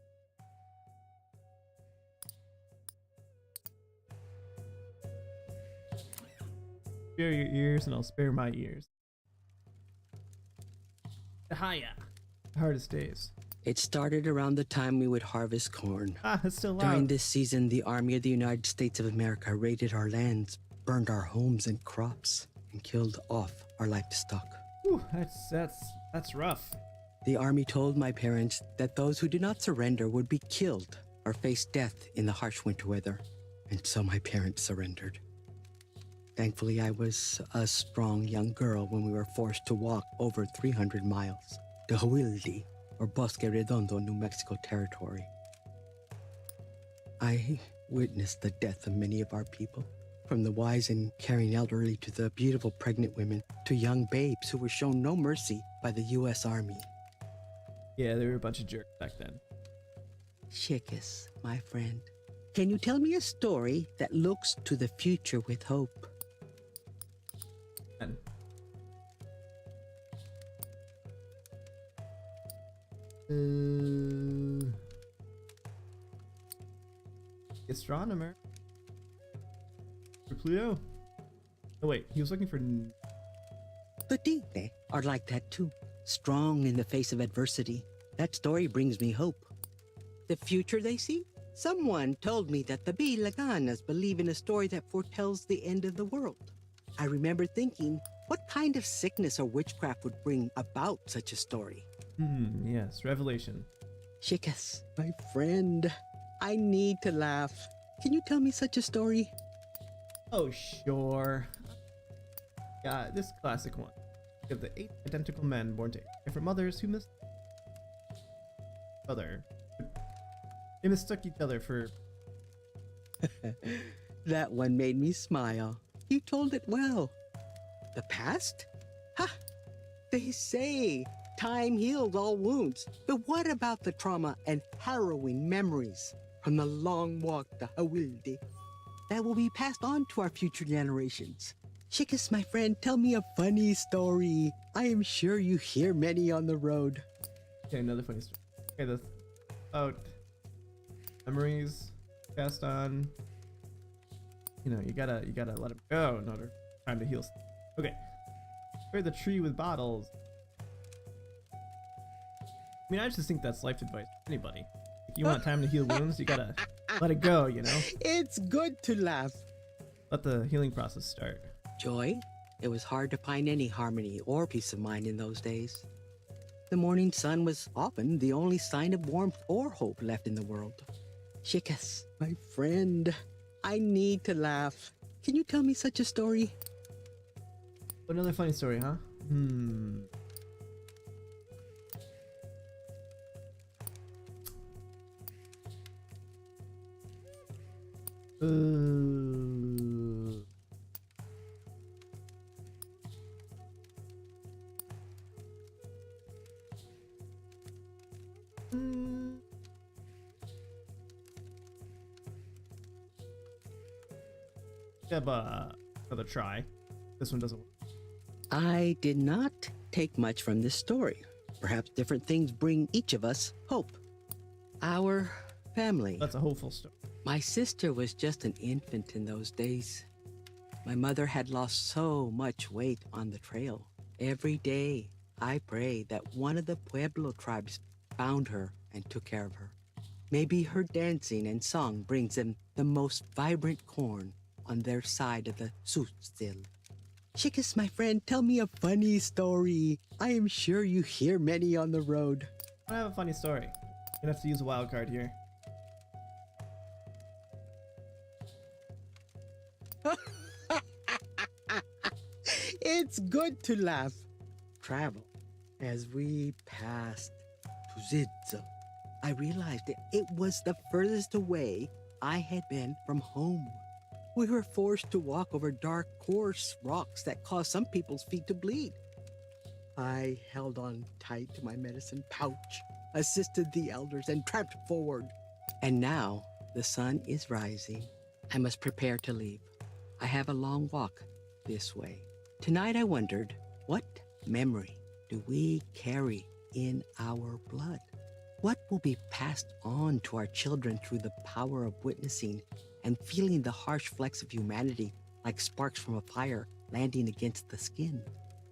Spare your ears and I'll spare my ears. Hiya. Hardest days. It started around the time we would harvest corn. Ah, it's still loud. During this season, the Army of the United States of America raided our lands, burned our homes and crops, and killed off our livestock. Whew, that's rough. The Army told my parents that those who did not surrender would be killed or face death in the harsh winter weather, and so my parents surrendered. Thankfully, I was a strong young girl when we were forced to walk over 300 miles to Huildi, or Bosque Redondo, New Mexico territory. I witnessed the death of many of our people, from the wise and caring elderly to the beautiful pregnant women to young babes who were shown no mercy by the U.S. Army. Yeah, they were a bunch of jerks back then. Chicas, my friend, can you tell me a story that looks to the future with hope? And astronomer for Pluto. Oh wait, he was looking for. The Dine are like that too, strong in the face of adversity. That story brings me hope. The future they see? Someone told me that the Bilaganas believe in a story that foretells the end of the world. I remember thinking, what kind of sickness or witchcraft would bring about such a story? Yes, revelation. Chicas, my friend, I need to laugh. Can you tell me such a story? Oh, sure. Yeah, this classic one. Of the 8 identical men born to different mothers who missed other. They mistook each other for. That one made me smile. You told it well. The past? Ha! They say time heals all wounds. But what about the trauma and harrowing memories from the long walk to Hawilde that will be passed on to our future generations? Chicas, my friend, tell me a funny story. I am sure you hear many on the road. Okay, another funny story. Okay, the about memories passed on. You know, you gotta let them go in order time to heal. Okay, spray the tree with bottles. I mean, I just think that's life advice for anybody. If you want time to heal wounds, you gotta let it go, you know? It's good to laugh. Let the healing process start. Joy? It was hard to find any harmony or peace of mind in those days. The morning sun was often the only sign of warmth or hope left in the world. Chicas, my friend, I need to laugh. Can you tell me such a story? Another funny story, huh? Have another try. This one doesn't work. I did not take much from this story. Perhaps different things bring each of us hope. Our family. That's a hopeful story. My sister was just an infant in those days. My mother had lost so much weight on the trail. Every day, I pray that one of the Pueblo tribes found her and took care of her. Maybe her dancing and song brings them the most vibrant corn on their side of the Sustil. Chicas, my friend, tell me a funny story. I am sure you hear many on the road. I have a funny story. Gonna have to use a wild card here. It's good to laugh. Travel. As we passed Tuzitza, I realized that it was the furthest away I had been from home. We were forced to walk over dark, coarse rocks that caused some people's feet to bleed. I held on tight to my medicine pouch, assisted the elders, and tramped forward. And now the sun is rising. I must prepare to leave. I have a long walk this way. Tonight I wondered, what memory do we carry in our blood? What will be passed on to our children through the power of witnessing and feeling the harsh flecks of humanity like sparks from a fire landing against the skin?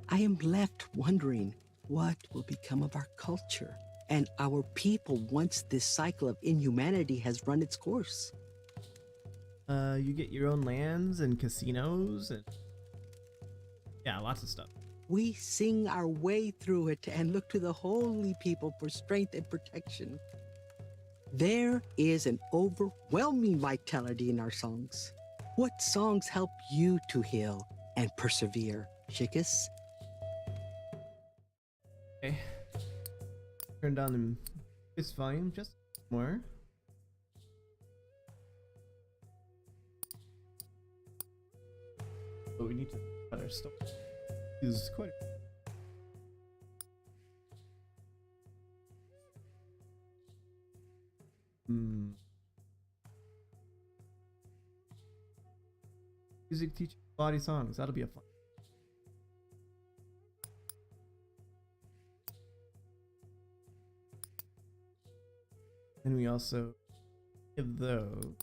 I am left wondering what will become of our culture and our people once this cycle of inhumanity has run its course. You get your own lands and casinos and yeah, lots of stuff. We sing our way through it and look to the holy people for strength and protection. There is an overwhelming vitality in our songs. What songs help you to heal and persevere, Chicas? Okay. Turn down the voice volume just more. But we need to cut our stuff. This is quite. Music teaching body songs. That'll be a fun. And we also give those.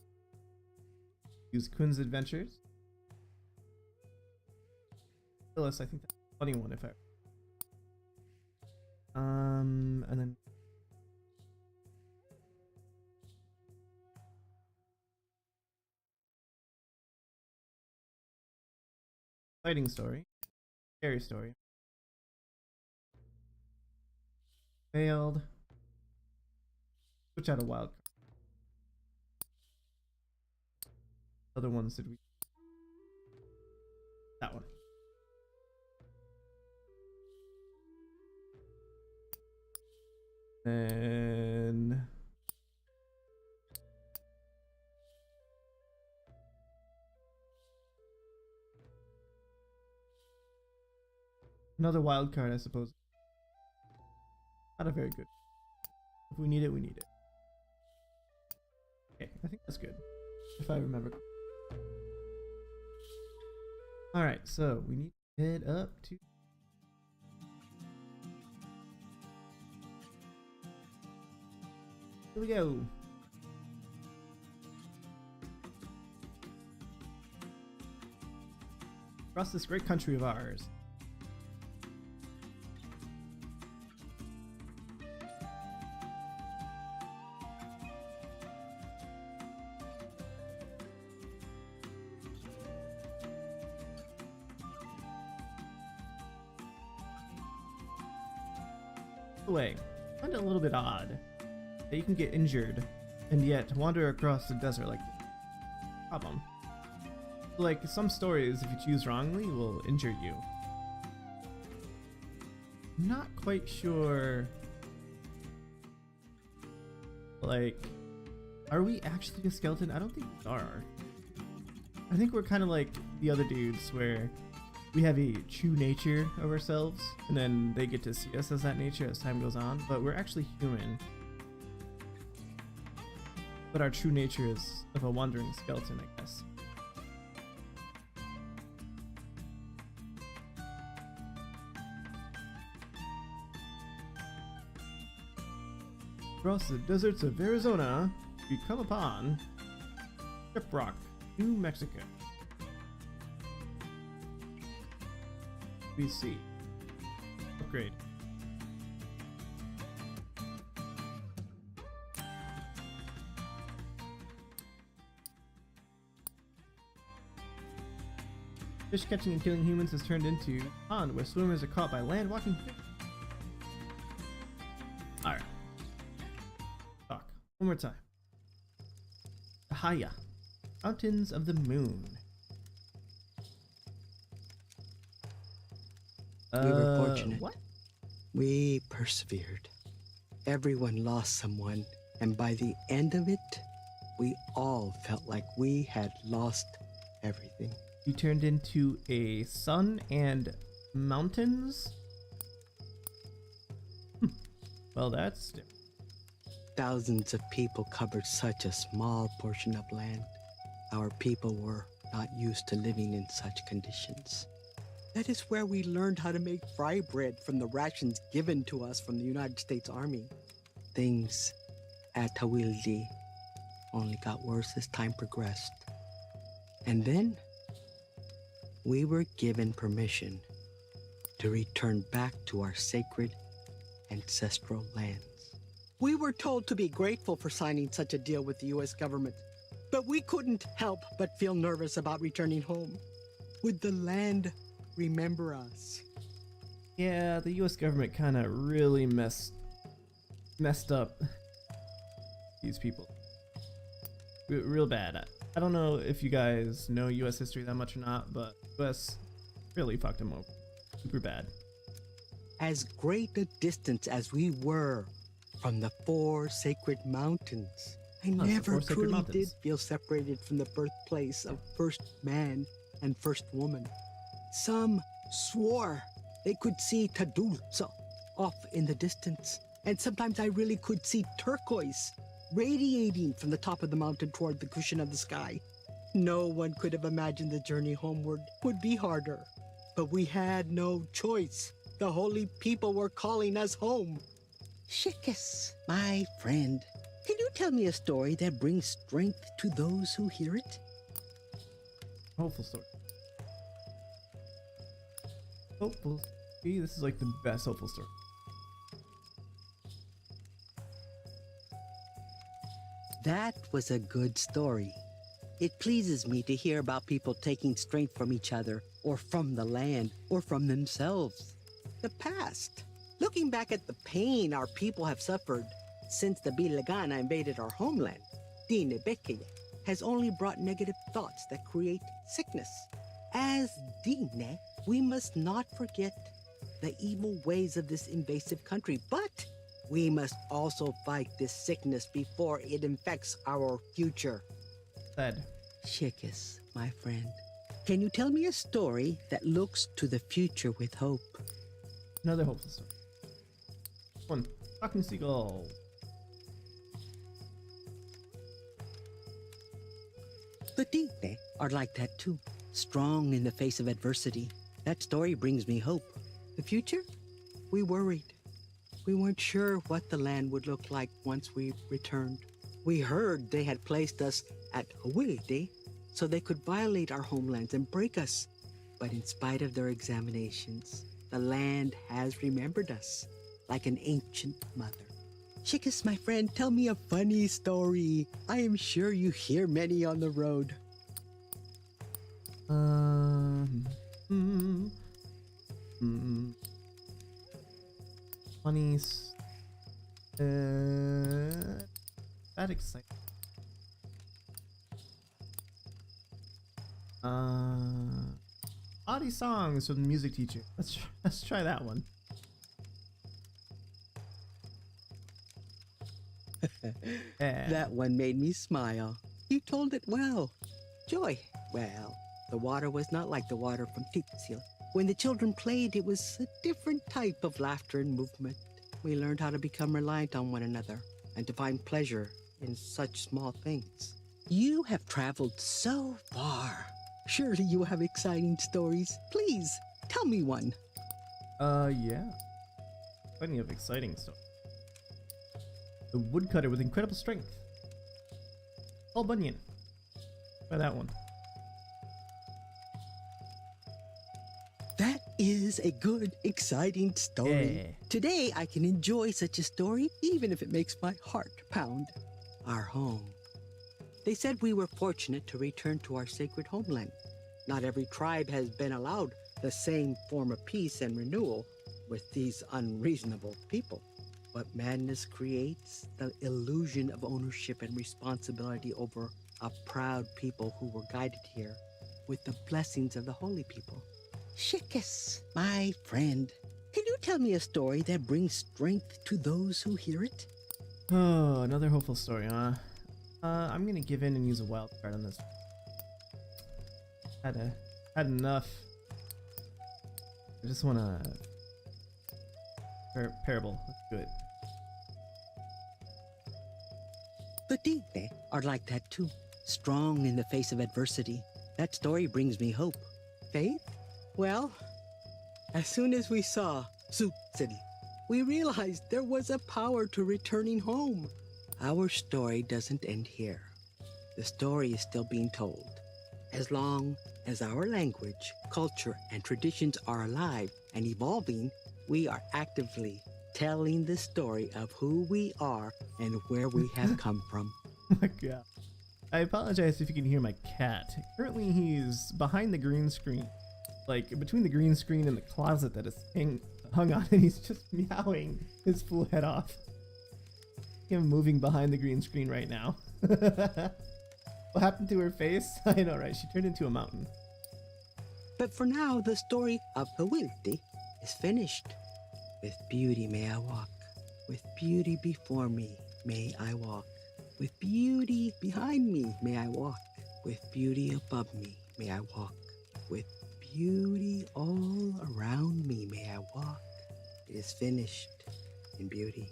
Use Quinn's Adventures. Phyllis, I think that's a funny one if I. And then. Fighting story. Scary story. Failed. Switch out a wild card. Other ones did we? That one. Then another wild card, I suppose. Not a very good. If we need it, we need it. Okay, I think that's good. If I remember. Alright, so we need to head up to. Here we go. Across this great country of ours. By the way, I find it a little bit odd that you can get injured and yet wander across the desert like this. Problem. Like some stories, if you choose wrongly, will injure you. I'm not quite sure. Like, are we actually a skeleton? I don't think we are. I think we're kind of like the other dudes where we have a true nature of ourselves and then they get to see us as that nature as time goes on, but we're actually human. But our true nature is of a wandering skeleton, I guess. Across the deserts of Arizona, we come upon Shiprock, New Mexico. We see. Upgrade. Fish catching and killing humans has turned into a pond where swimmers are caught by land walking fish. Alright. Talk. One more time. Ahaya. Mountains of the Moon. We were fortunate. What? We persevered. Everyone lost someone, and by the end of it, we all felt like we had lost everything. You turned into a sun and mountains? Well, that's different. Thousands of people covered such a small portion of land. Our people were not used to living in such conditions. That is where we learned how to make fry bread from the rations given to us from the United States Army. Things at Tawildi only got worse as time progressed. And then we were given permission to return back to our sacred ancestral lands. We were told to be grateful for signing such a deal with the U.S. government, but we couldn't help but feel nervous about returning home. Would the land remember us? Yeah, the US government kind of really messed up these people. Real bad. I don't know if you guys know US history that much or not, but US really fucked them over. Super bad. As great a distance as we were from the four sacred mountains, I the never four sacred truly mountains. did feel separated from the birthplace of first man and first woman. Some swore they could see Tadulza off in the distance, and sometimes I really could see turquoise radiating from the top of the mountain toward the cushion of the sky. No one could have imagined the journey homeward would be harder, but we had no choice. The holy people were calling us home. Chicas, my friend, can you tell me a story that brings strength to those who hear it? Hopeful story. Hopeful. See, this is like the best hopeful story. That was a good story. It pleases me to hear about people taking strength from each other, or from the land, or from themselves. The past. Looking back at the pain our people have suffered since the Bilagana invaded our homeland, Dine Bekeye has only brought negative thoughts that create sickness. As Dine, we must not forget the evil ways of this invasive country, but we must also fight this sickness before it infects our future. Said. Chicas, my friend, can you tell me a story that looks to the future with hope? Another hopeful story. One. Talking seagull. The Dine are like that too, strong in the face of adversity. That story brings me hope. The future? We worried. We weren't sure what the land would look like once we returned. We heard they had placed us at Hawilde so they could violate our homelands and break us. But in spite of their examinations, the land has remembered us like an ancient mother. Chicas, my friend, tell me a funny story. I am sure you hear many on the road. Funny. That exciting. Oddie songs from the music teacher. Let's try that one. Yeah. That one made me smile. You told it well. Joy. Well, the water was not like the water from Titsil. When the children played, it was a different type of laughter and movement. We learned how to become reliant on one another and to find pleasure in such small things. You have traveled so far. Surely you have exciting stories. Please, tell me one. Yeah. Plenty of exciting stuff. The woodcutter with incredible strength. Paul Bunyan. Try that one. That is a good, exciting story. Yeah. Today, I can enjoy such a story, even if it makes my heart pound. Our home. They said we were fortunate to return to our sacred homeland. Not every tribe has been allowed the same form of peace and renewal with these unreasonable people. What madness creates, the illusion of ownership and responsibility over a proud people who were guided here with the blessings of the holy people. Chicas, my friend, can you tell me a story that brings strength to those who hear it? Oh, another hopeful story, huh? I'm gonna give in and use a wild card on this. Had enough. I just wanna parable. Let's do it. The Digne are like that too, strong in the face of adversity. That story brings me hope. Faith? Well, as soon as we saw Soup City, we realized there was a power to returning home. Our story doesn't end here. The story is still being told. As long as our language, culture, and traditions are alive and evolving, we are actively telling the story of who we are and where we have come from. Oh my god. I apologize if you can hear my cat. Currently he's behind the green screen. Like between the green screen and the closet that is hung on, and he's just meowing his full head off. Him moving behind the green screen right now. What happened to her face? I know, right? She turned into a mountain. But for now, the story of Hawilti is finished. With beauty may I walk. With beauty before me may I walk. With beauty behind me may I walk. With beauty above me may I walk. With beauty all around me may I walk. It is finished in beauty.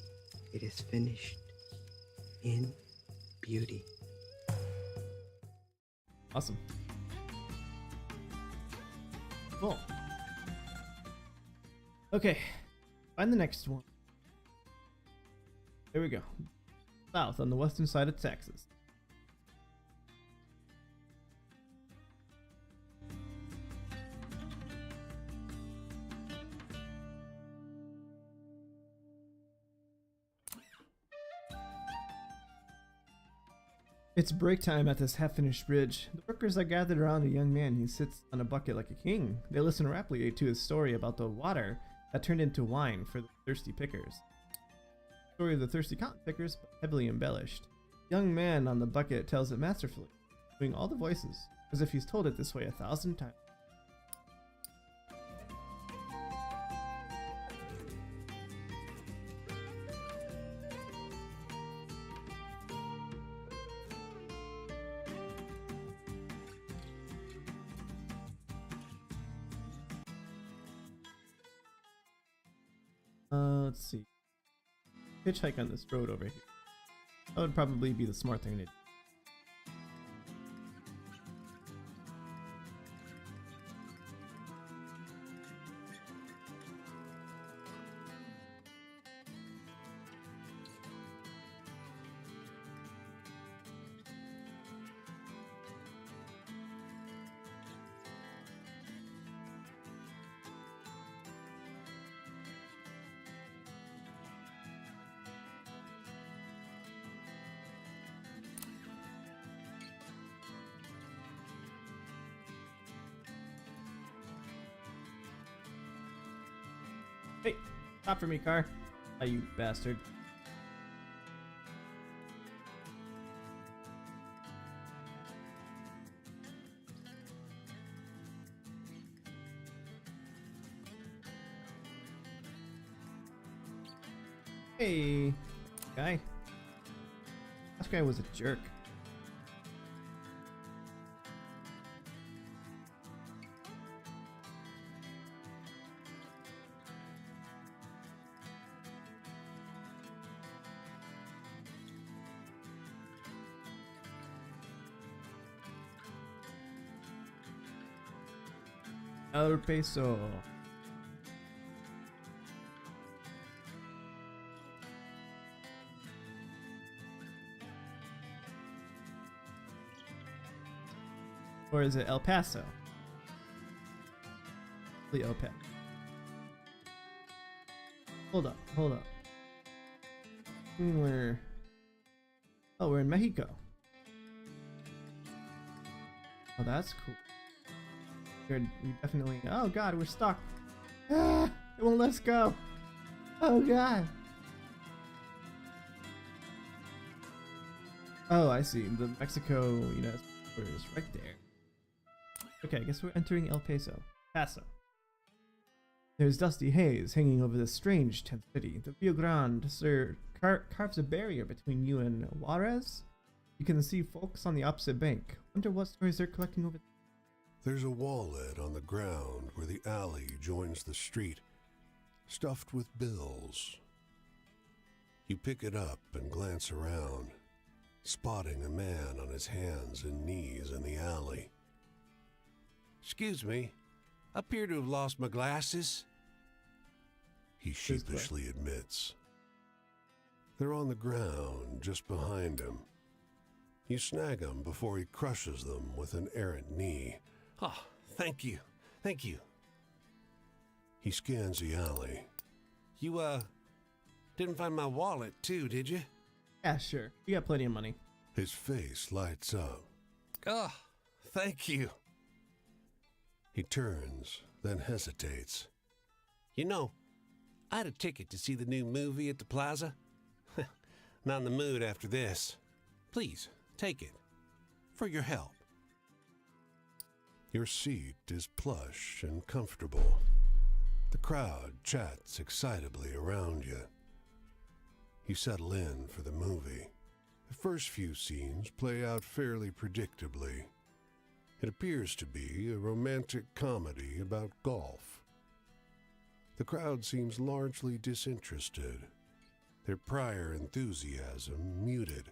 It is finished in beauty. Awesome. Cool. Okay, find the next one. There we go. South on the western side of Texas. It's break time at this half-finished bridge. The workers are gathered around a young man who sits on a bucket like a king. They listen raptly to his story about the water that turned into wine for the thirsty pickers. The story of the thirsty cotton pickers, but heavily embellished. The young man on the bucket tells it masterfully, doing all the voices, as if he's told it this way 1,000 times. Let's see. Hitchhike on this road over here. That would probably be the smart thing to do. Hey, stop for me, car. Oh, you bastard. Hey, guy. This guy was a jerk. El peso. Or is it El Paso? The El Paso. Hold up, hold up. We're in Mexico. Oh, that's cool. We definitely. Oh God, we're stuck. Ah, it won't let us go. Oh God. Oh, I see. The Mexico, border is right there. Okay, I guess we're entering El Paso. There's dusty haze hanging over this strange tent city. The Rio Grande, sir, carves a barrier between you and Juarez. You can see folks on the opposite bank. Wonder what stories they're collecting over there. There's a wallet on the ground where the alley joins the street, stuffed with bills. You pick it up and glance around, spotting a man on his hands and knees in the alley. Excuse me, I appear to have lost my glasses. He sheepishly admits. They're on the ground just behind him. You snag him before he crushes them with an errant knee. Oh, thank you. He scans the alley. You, didn't find my wallet too, did you? Yeah, sure. We got plenty of money. His face lights up. Oh, thank you. He turns, then hesitates. You know, I had a ticket to see the new movie at the plaza. Not in the mood after this. Please, take it. For your help. Your seat is plush and comfortable. The crowd chats excitably around you. You settle in for the movie. The first few scenes play out fairly predictably. It appears to be a romantic comedy about golf. The crowd seems largely disinterested, their prior enthusiasm muted.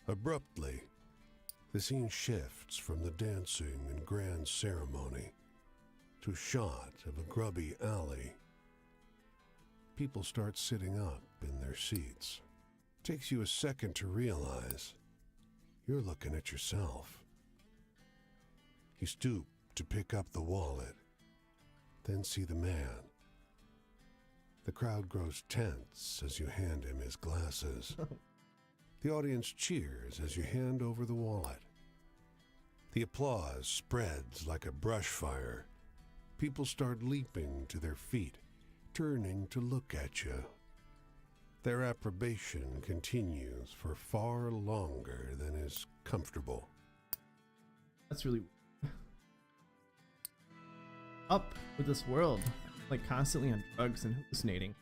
Abruptly, the scene shifts from the dancing and grand ceremony to a shot of a grubby alley. People start sitting up in their seats. Takes you a second to realize you're looking at yourself. You stoop to pick up the wallet, then see the man. The crowd grows tense as you hand him his glasses. The audience cheers as you hand over the wallet. The applause spreads like a brush fire. People start leaping to their feet, turning to look at you. Their approbation continues for far longer than is comfortable. That's really up with this world, like constantly on drugs and hallucinating.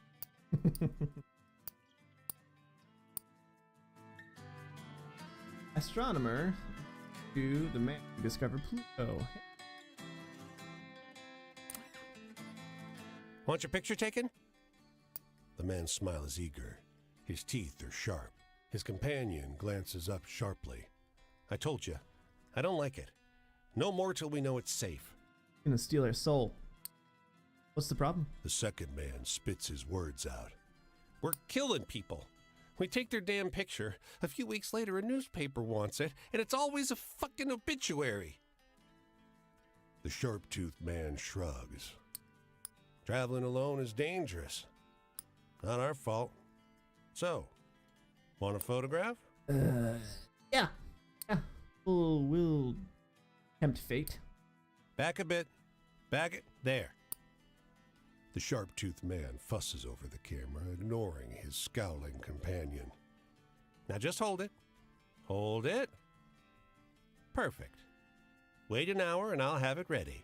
Astronomer to the man who discovered Pluto. Want your picture taken? The man's smile is eager. His teeth are sharp. His companion glances up sharply. I told you, I don't like it. No more till we know it's safe. Gonna steal our soul. What's the problem? The second man spits his words out. We're killing people. We take their damn picture. A few weeks later, a newspaper wants it, and it's always a fucking obituary. The sharp-toothed man shrugs. Traveling alone is dangerous. Not our fault. So, want a photograph? Yeah. We'll tempt fate. Back a bit. Back it. There. The sharp-toothed man fusses over the camera, ignoring his scowling companion. Now just hold it. Hold it. Perfect. Wait an hour and I'll have it ready.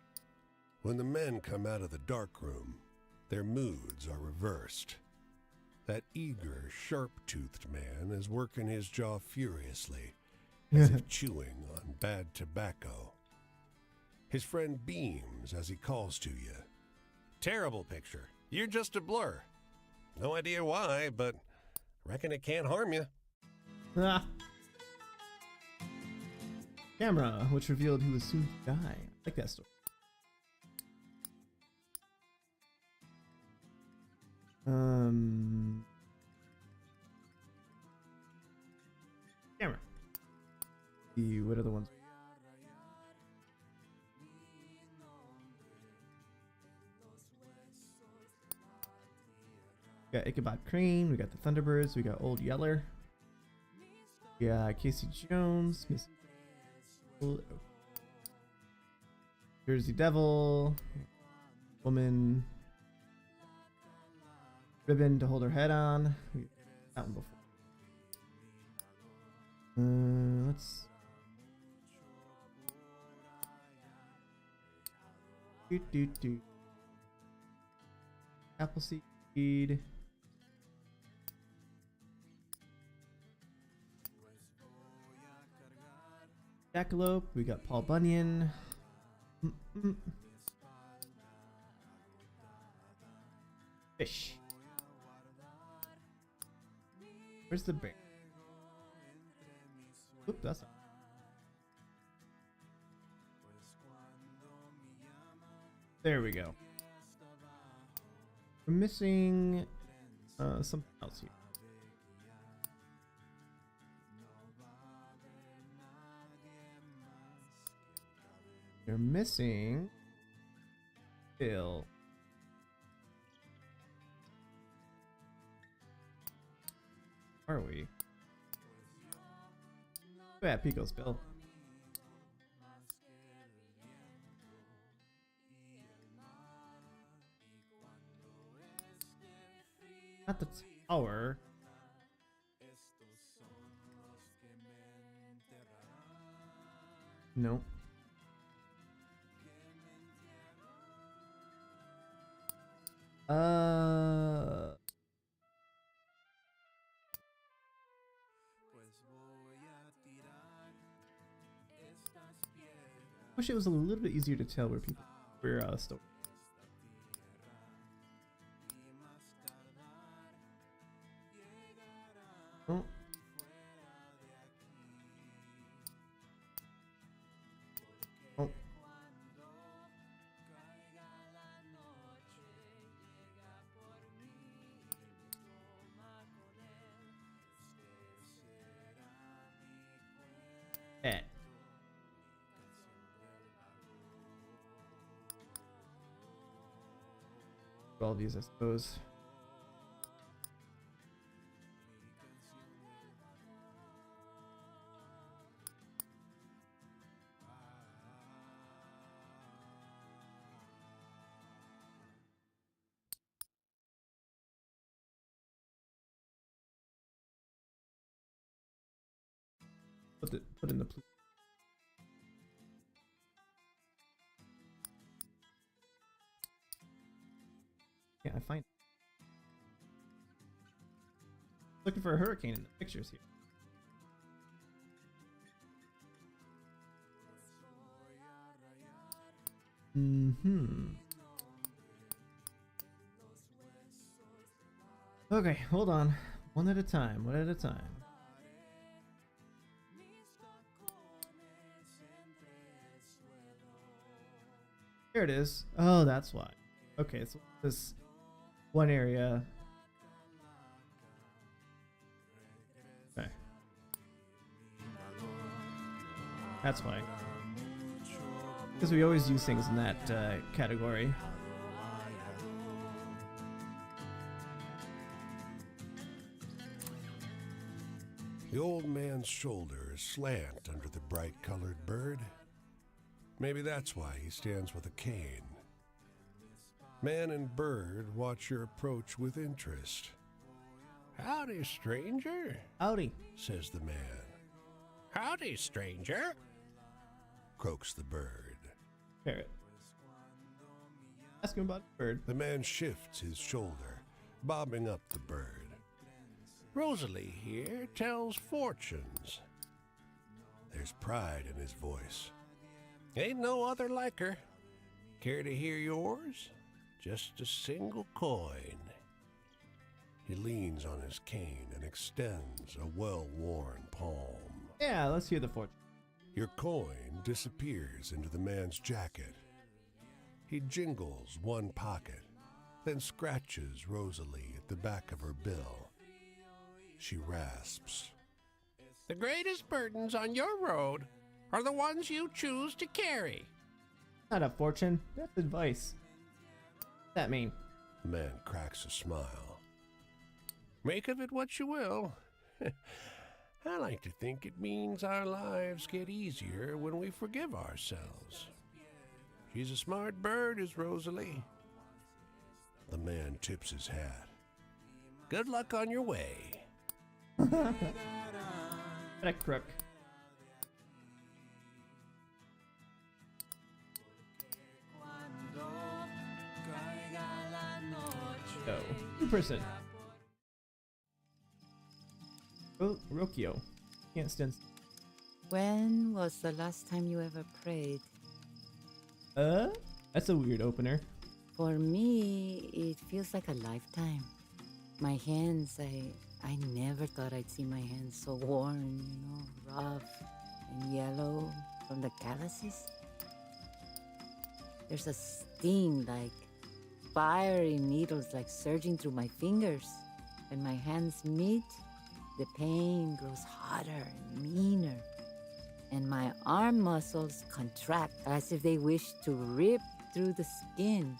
When the men come out of the darkroom, their moods are reversed. That eager, sharp-toothed man is working his jaw furiously, as if chewing on bad tobacco. His friend beams as he calls to you. Terrible picture. You're just a blur. No idea why, but reckon it can't harm you. Ah. Camera, which revealed he was soon to die. I like that story. Camera. What other ones? We got Ichabod Crane, we got the Thunderbirds, we got Old Yeller. Yeah, Casey Jones, Miss. Jersey Devil, woman, ribbon to hold her head on. That one before. Let's. Do. Appleseed. Jackalope. We got Paul Bunyan. Fish. Where's the bear? Oop, that's not. There we go. We're missing something else here. You're missing Bill. Where are we? Oh, yeah, Pico's Bill. Not the tower. No. Wish it was a little bit easier to tell where people were still. Oh. Oh. Eh. All of these, I suppose. Put in the. Yeah, I find. Looking for a hurricane in the pictures here. Okay, hold on. One at a time. One at a time. Here it is. Oh, that's why. Okay, so this one area. Okay. That's why. Because we always use things in that category. The old man's shoulders slant under the bright-colored bird. Maybe that's why he stands with a cane. Man and bird watch your approach with interest. Howdy, stranger, Howdy. Says the man. howdy, stranger. Croaks the bird. Parrot. Ask him about the bird. The man shifts his shoulder, bobbing up the bird. Rosalie here tells fortunes. There's pride in his voice. Ain't no other like her. Care to hear yours? Just a single coin. He leans on his cane and extends a well-worn palm. Yeah, let's hear the fortune. Your coin disappears into the man's jacket. He jingles one pocket, then scratches Rosalie at the back of her bill. She rasps. The greatest burdens on your road are the ones you choose to carry. Not a fortune. That's advice. What's that mean? The man cracks a smile. Make of it what you will. I like to think it means our lives get easier when we forgive ourselves. She's a smart bird, is Rosalie. The man tips his hat. Good luck on your way. What a crook. So, new person. Rokio. Can't stand. When was the last time you ever prayed? That's a weird opener. For me, it feels like a lifetime. My hands, I never thought I'd see my hands so worn, rough and yellow from the calluses. There's a sting like fiery needles like surging through my fingers. When my hands meet, the pain grows hotter and meaner. And my arm muscles contract as if they wish to rip through the skin.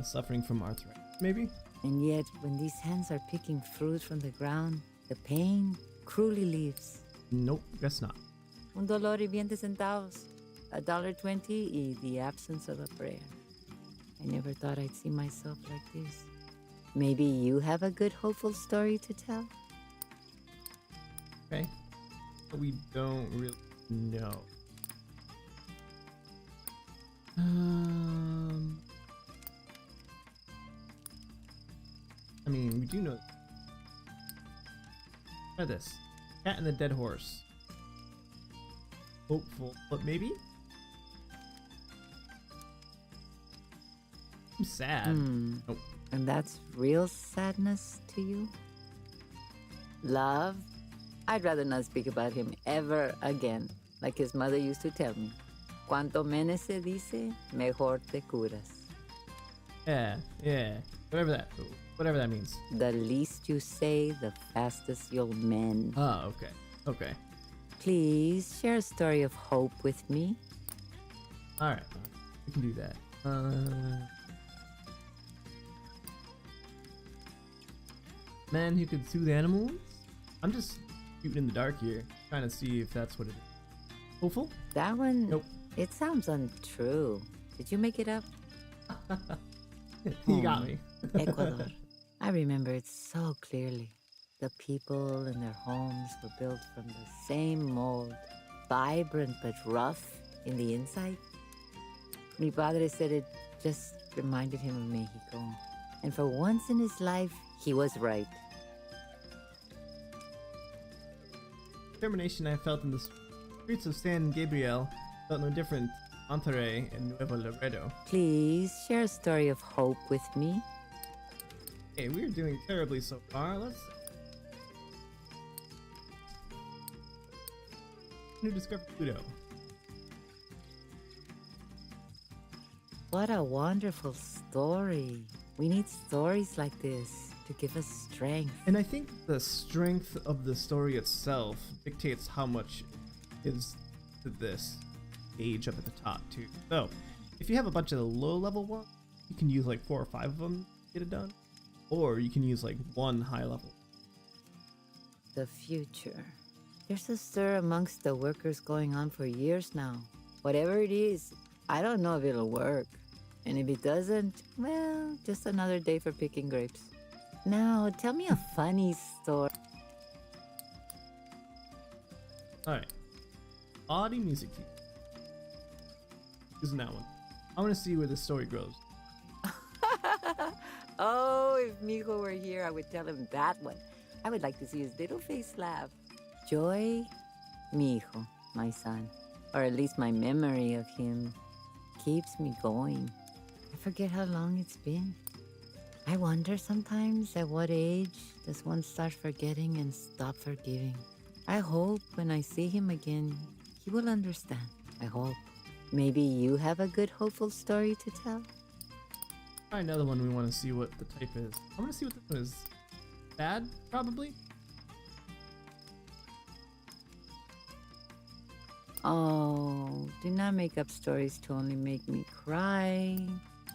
Suffering from arthritis, maybe? And yet, when these hands are picking fruit from the ground, the pain cruelly leaves. Nope, guess not. Un dolor y 20 centavos, $1.20 y the absence of a prayer. I never thought I'd see myself like this. Maybe you have a good, hopeful story to tell? Okay. But we don't really know. I mean, we do know. Try this. Cat and the Dead Horse. Hopeful, but maybe? I'm sad. Nope. And that's real sadness to you? Love? I'd rather not speak about him ever again, like his mother used to tell me. Cuanto menos se dice, mejor te curas. Yeah. Whatever that means. The least you say, the fastest you'll mend. Oh, okay. Please share a story of hope with me. Alright, we can do that. Man who could soothe animals? I'm just shooting in the dark here, trying to see if that's what it is. Hopeful? That one, Nope. It sounds untrue. Did you make it up? You got me. Ecuador. I remember it so clearly. The people and their homes were built from the same mold, vibrant but rough in the inside. Mi padre said it just reminded him of Mexico. And for once in his life, he was right. Determination I felt in the streets of San Gabriel felt no different. Monterrey and Nuevo Laredo. Please share a story of hope with me. Okay, we're doing terribly so far. Let's. Who discovered Pluto? What a wonderful story. We need stories like this to give us strength. And I think the strength of the story itself dictates how much is to this age up at the top too. So if you have a bunch of low level ones, you can use like 4 or 5 of them to get it done, or you can use like 1 high level. The future. There's a stir amongst the workers going on for years now. Whatever it is, I don't know if it'll work. And if it doesn't, well, just another day for picking grapes. Now, tell me a funny story. Alright. Oddie music team. Using that one. I want to see where this story grows. Oh, if Mijo were here, I would tell him that one. I would like to see his little face laugh. Joy, Mijo, my son, or at least my memory of him, keeps me going. I forget how long it's been. I wonder sometimes at what age does one start forgetting and stop forgiving. I hope when I see him again, he will understand. I hope. Maybe you have a good, hopeful story to tell? Try another one. We want to see what the type is. I want to see what this one is. Bad, probably? Oh, do not make up stories to only make me cry.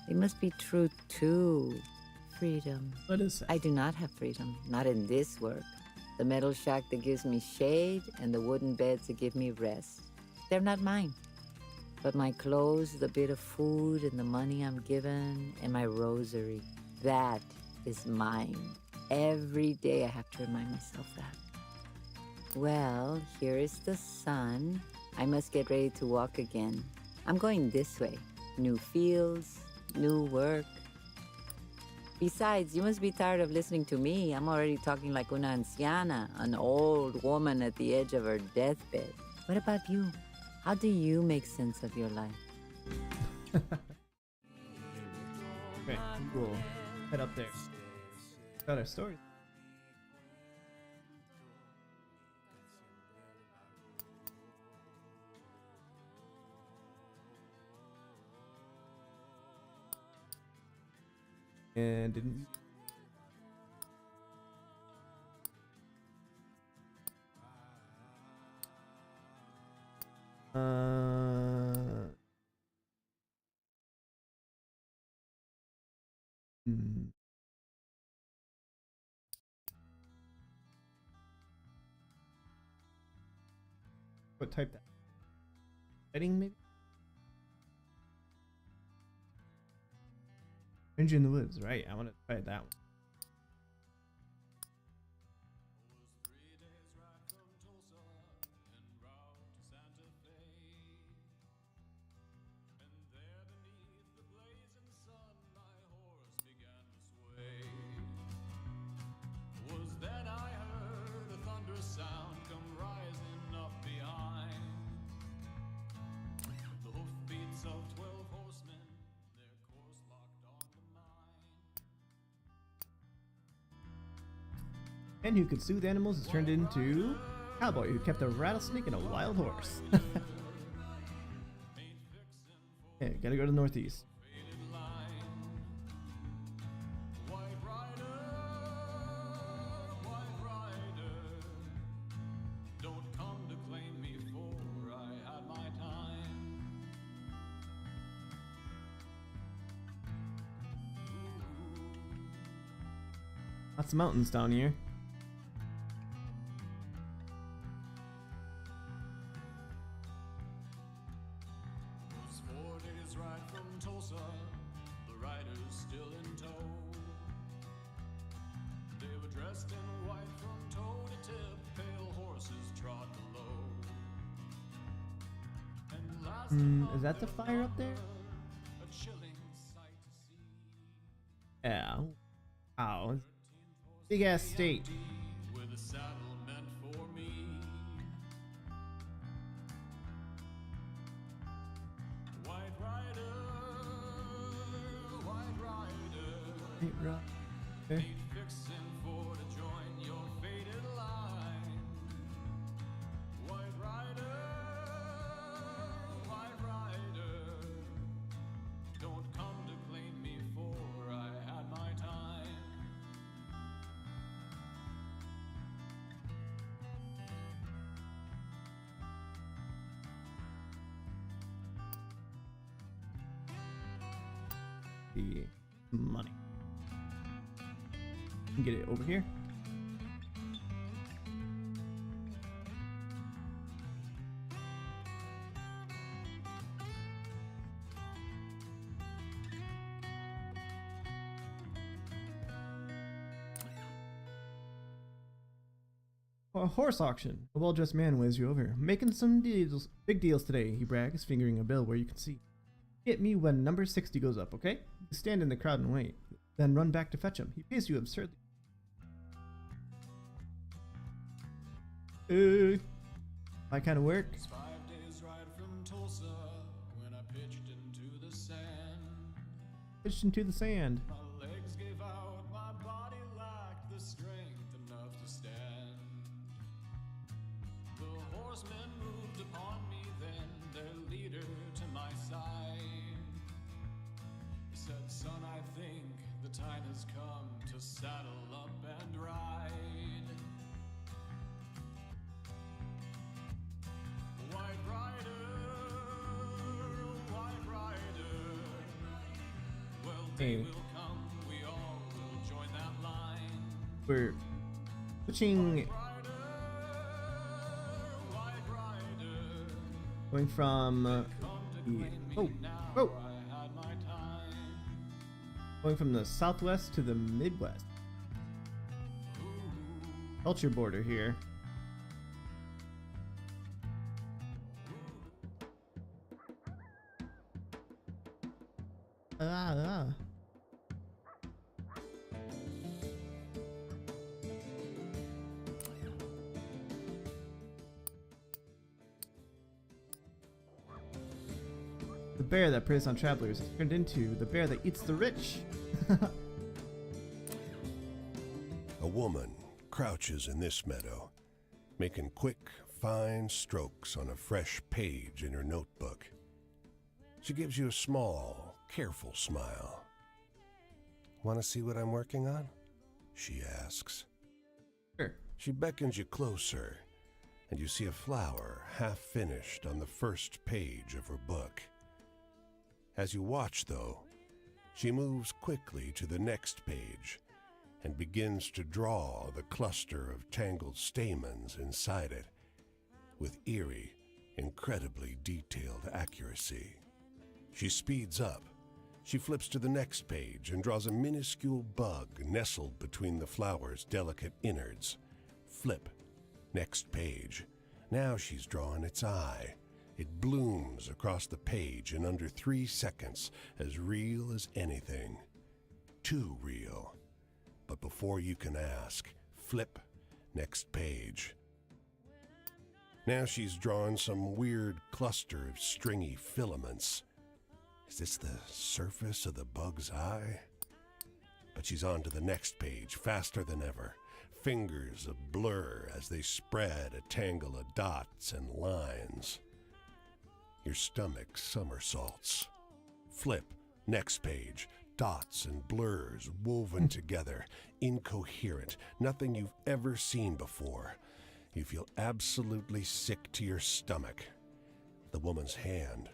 They must be true too. Freedom. What is it? I do not have freedom, not in this work. The metal shack that gives me shade and the wooden beds that give me rest. They're not mine. But my clothes, the bit of food, and the money I'm given, and my rosary, that is mine. Every day I have to remind myself that. Well, here is the sun. I must get ready to walk again. I'm going this way. New fields, new work. Besides, you must be tired of listening to me. I'm already talking like una anciana, an old woman at the edge of her deathbed. What about you? How do you make sense of your life? Okay, we'll head up there. Got our stories. And didn't. Hmm. What type that? Heading maybe? Ranger in the Woods, right? I want to try that one. And who could soothe animals is turned into cowboy who kept a rattlesnake and a wild horse. Okay, gotta go to the northeast. Lots of mountains down here. Is that the fire up there? Yeah. Wow. Big ass state. Okay. The money. Get it over here. A horse auction. A well-dressed man waves you over. Making some deals, big deals today, he brags, fingering a bill where you can see. Get me when number 60 goes up, okay? You stand in the crowd and wait, then run back to fetch him. He pays you absurdly. My kind of work. 5 days ride from Tulsa when I pitched into the sand. Pitched into the sand. My legs gave out, my body lacked the strength enough to stand. The horsemen moved upon me then, their leader to my side. He said, son, I think the time has come to saddle up and ride. White rider, well, they will come, we all will join that line. We're switching, White rider, going from come to Oh, oh. Going from the southwest to the midwest. Culture border here. Ah. The bear that preys on travelers is turned into the bear that eats the rich. A woman crouches in this meadow, making quick, fine strokes on a fresh page in her notebook. She gives you a small, careful smile. Want to see what I'm working on? She asks. Sure. She beckons you closer, and you see a flower half finished on the first page of her book. As you watch, though, she moves quickly to the next page and begins to draw the cluster of tangled stamens inside it with eerie, incredibly detailed accuracy. She speeds up. She flips to the next page and draws a minuscule bug nestled between the flower's delicate innards. Flip. Next page. Now she's drawn its eye. It blooms across the page in under 3 seconds, as real as anything. Too real. But before you can ask, flip. Next page. Now she's drawn some weird cluster of stringy filaments. Is this the surface of the bug's eye? But she's on to the next page, faster than ever. Fingers a blur as they spread a tangle of dots and lines. Your stomach somersaults. Flip, next page. Dots and blurs woven together, incoherent, nothing you've ever seen before. You feel absolutely sick to your stomach. The woman's hand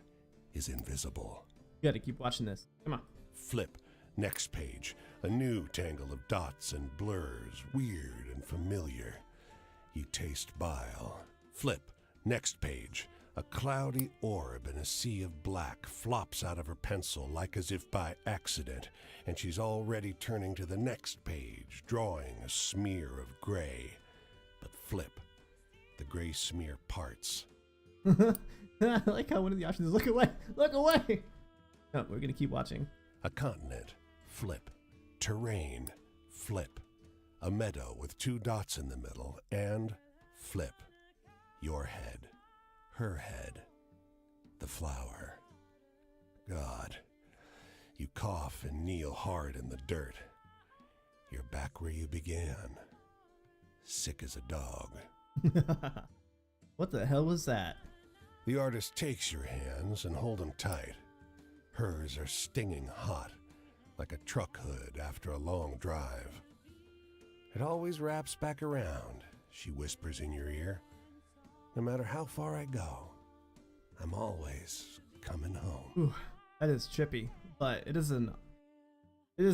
is invisible. You gotta keep watching this. Come on. Flip, next page. A new tangle of dots and blurs, weird and familiar. You taste bile. Flip, next page. A cloudy orb in a sea of black flops out of her pencil like as if by accident, and she's already turning to the next page, drawing a smear of gray. But flip, the gray smear parts. I like how one of the options is look away, look away. No, we're gonna keep watching. A continent, flip. Terrain, flip. A meadow with 2 dots in the middle, and flip. Your head. Her head. The flower. God. You cough and kneel hard in the dirt. You're back where you began. Sick as a dog. What the hell was that? The artist takes your hands and hold them tight. Hers are stinging hot, like a truck hood after a long drive. It always wraps back around, she whispers in your ear. No matter how far I go, I'm always coming home. Ooh, that is trippy, but it is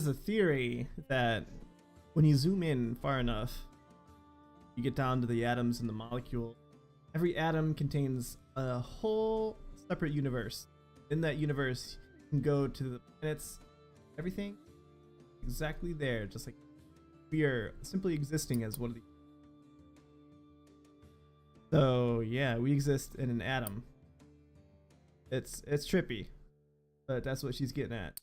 a theory that when you zoom in far enough, you get down to the atoms and the molecule. Every atom contains a whole separate universe. In that universe, you can go to the planets, everything exactly there, just like we are simply existing as one of the. So yeah, we exist in an atom. It's trippy, but that's what she's getting at.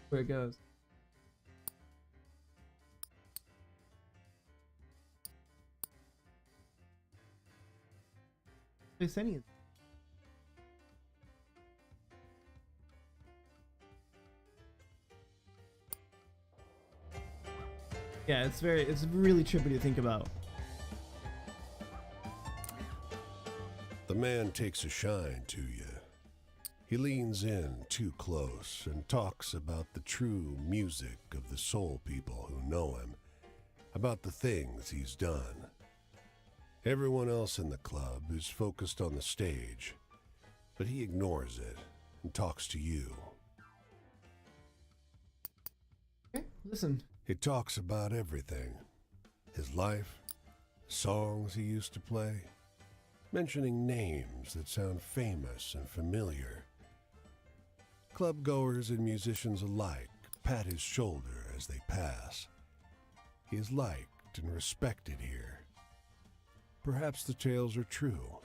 Where it goes. It's any. Yeah, it's really trippy to think about. The man takes a shine to you. He leans in too close and talks about the true music of the soul people who know him, about the things he's done. Everyone else in the club is focused on the stage, but he ignores it and talks to you. Okay, listen. He talks about everything. His life, songs he used to play, mentioning names that sound famous and familiar. Club-goers and musicians alike pat his shoulder as they pass. He is liked and respected here. Perhaps the tales are true,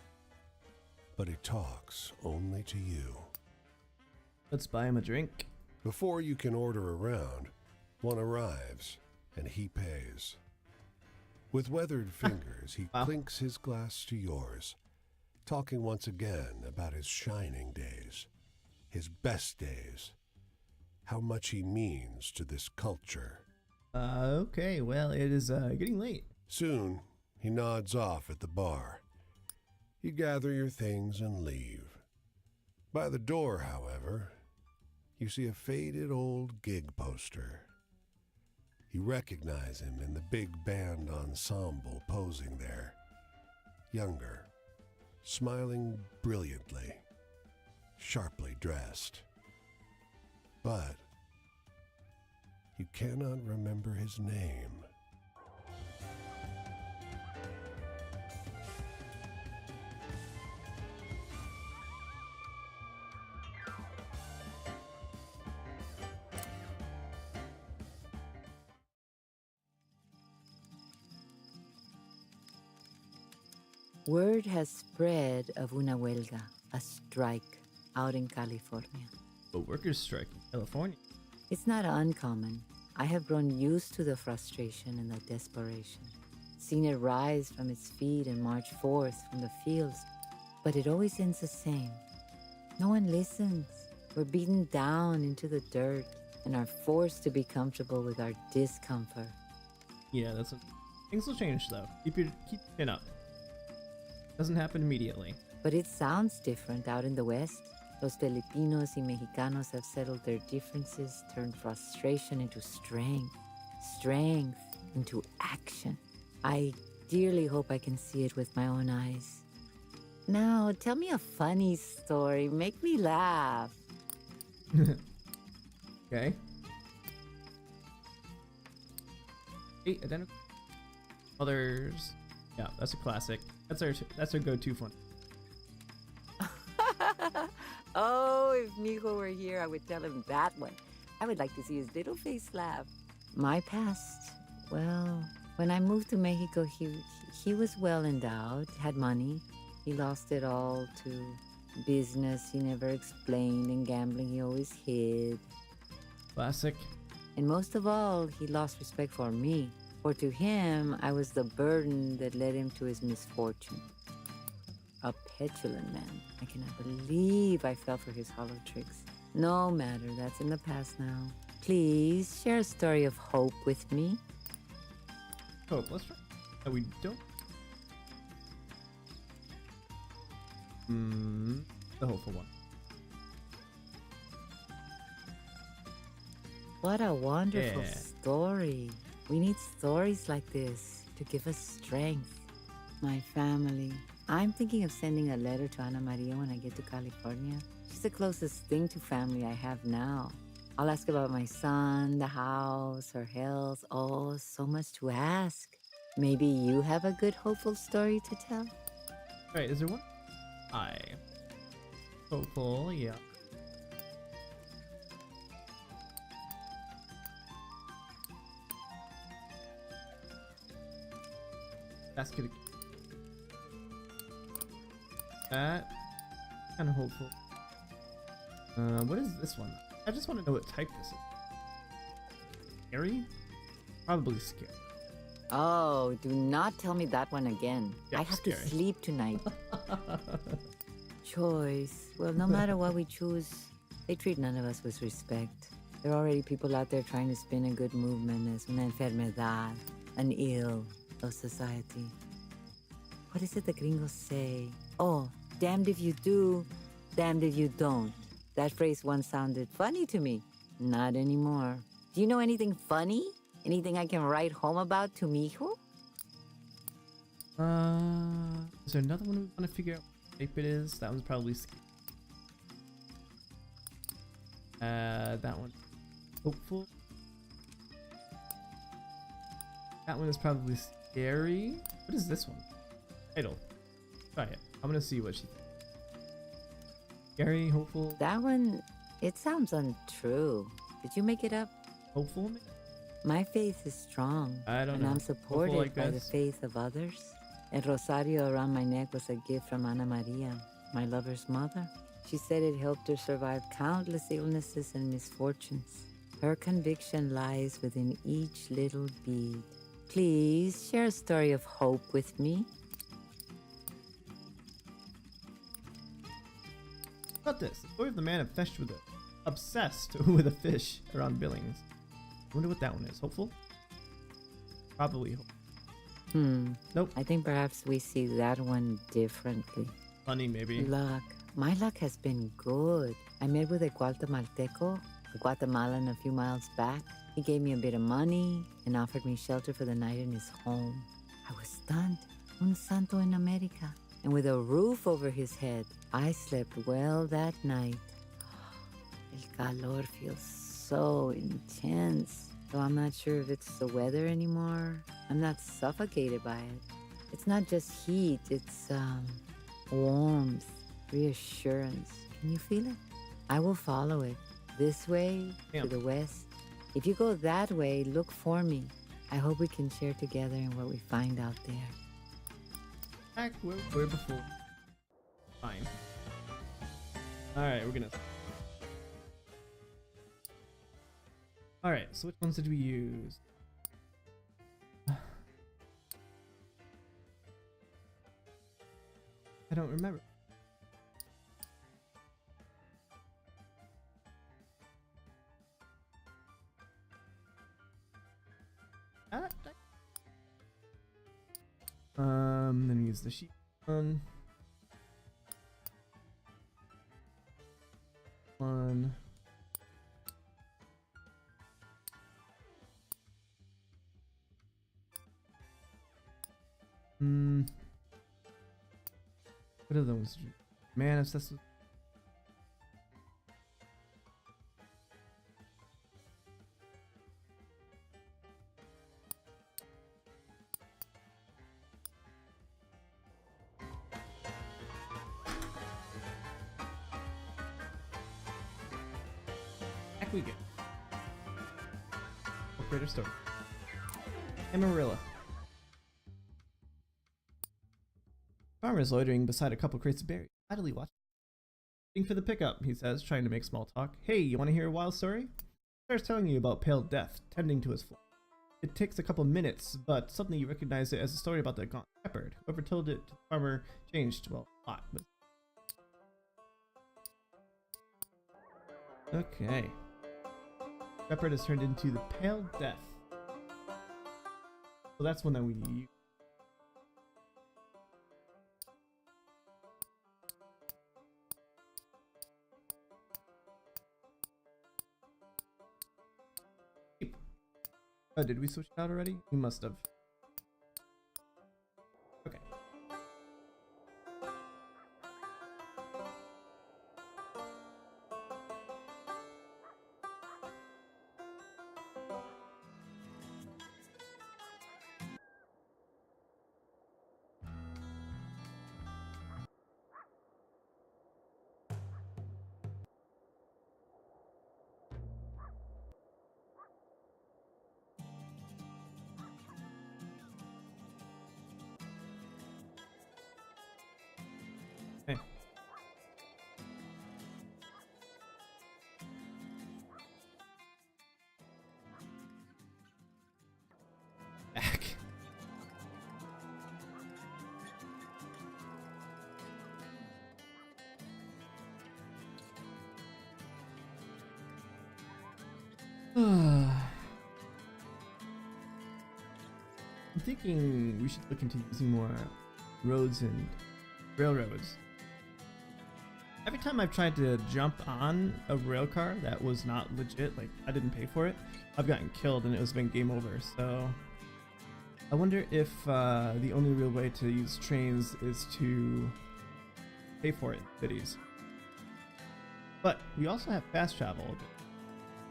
but he talks only to you. Let's buy him a drink. Before you can order a round, one arrives, and he pays. With weathered fingers, he Wow. clinks his glass to yours, talking once again about his shining days, his best days, how much he means to this culture. Okay, well, it is getting late. Soon, he nods off at the bar. You gather your things and leave. By the door, however, you see a faded old gig poster. You recognize him in the big band ensemble posing there. Younger, smiling brilliantly, sharply dressed. But you cannot remember his name. Word has spread of una huelga, a strike, out in California. A workers' strike in California. It's not uncommon. I have grown used to the frustration and the desperation, seen it rise from its feet and march forth from the fields, but it always ends the same. No one listens. We're beaten down into the dirt and are forced to be comfortable with our discomfort. Yeah, that's things will change though. Keep your chin up. Doesn't happen immediately. But it sounds different out in the West. Los Filipinos y Mexicanos have settled their differences, turned frustration into strength, strength into action. I dearly hope I can see it with my own eyes. Now, tell me a funny story. Make me laugh. Okay. Hey, identical others. Yeah, that's a classic. That's our go-to one. Oh, if Mijo were here, I would tell him that one. I would like to see his little face laugh. My past, well, when I moved to Mexico, he was well endowed, had money. He lost it all to business he never explained, and gambling he always hid. Classic. And most of all, he lost respect for me, for to him, I was the burden that led him to his misfortune. A petulant man. I cannot believe I fell for his hollow tricks. No matter, that's in the past now. Please share a story of hope with me. Hope. Let's try. No, we don't. The hopeful one. What a wonderful Yeah. story. We need stories like this to give us strength. My family. I'm thinking of sending a letter to Ana Maria when I get to California. She's the closest thing to family I have now. I'll ask about my son, the house, her health. Oh, so much to ask. Maybe you have a good, hopeful story to tell? Alright, is there one? Hopeful, yeah. Basket. That kind of hopeful. What is this one? I just want to know what type this is. Scary? Probably scary. Oh, do not tell me that one again. Yeah, I have scary. to sleep tonight. Choice. Well, no matter what we choose, they treat none of us with respect. There are already people out there trying to spin a good movement as una enfermedad, an ill of society. What is it the gringos say? Oh, damned if you do, damned if you don't. That phrase once sounded funny to me. Not anymore. Do you know anything funny? Anything I can write home about to Mijo? Is there another one we want to figure out what type it is? That one's probably scary. That one. Hopeful. That one is probably Gary? What is this one? Title. Try it. I'm gonna see what she thinks. Gary, hopeful. That one, it sounds untrue. Did you make it up? Hopeful? Maybe? My faith is strong. I don't and know. I'm Hopeful supported like by the this? faith of others. El rosario around my neck was a gift from Ana Maria, my lover's mother. She said it helped her survive countless illnesses and misfortunes. Her conviction lies within each little bead. Please share a story of hope with me. How about this? The story of the man obsessed with a fish around Billings. I wonder what that one is. Hopeful? Probably hopeful. Nope. I think perhaps we see that one differently. Funny, maybe. Luck. My luck has been good. I met with a Guatemalteco, a Guatemalan a few miles back. He gave me a bit of money and offered me shelter for the night in his home. I was stunned. Un santo en America. And with a roof over his head, I slept well that night. El calor feels so intense. Though I'm not sure if it's the weather anymore. I'm not suffocated by it. It's not just heat, it's warmth, reassurance. Can you feel it? I will follow it. This way, Yeah. to the west. If you go that way, look for me. I hope we can share together in what we find out there. Back where we were before. Fine. Alright, we're gonna... Alright, so which ones did we use? I don't remember. Then we use the sheep one. One. What are those? Man, obsessed with. Back we go. Operator story. Amarilla. Farmer is loitering beside a couple crates of berries, idly waiting for the pickup, he says, trying to make small talk. Hey, you want to hear a wild story? Starts telling you about Pale Death, tending to his flock. It takes a couple minutes, but suddenly you recognize it as a story about the gaunt shepherd. Whoever told it to the farmer changed, well, a lot. But... Okay. Shepherd has turned into the Pale Death. So that's one that we use. Oh, did we switch it out already? We must have. Okay. Okay. Back. I'm thinking we should look into using more roads and railroads. Every time I've tried to jump on a rail car that was not legit, like I didn't pay for it, I've gotten killed and it was been game over. So I wonder if the only real way to use trains is to pay for it in cities. But we also have fast travel.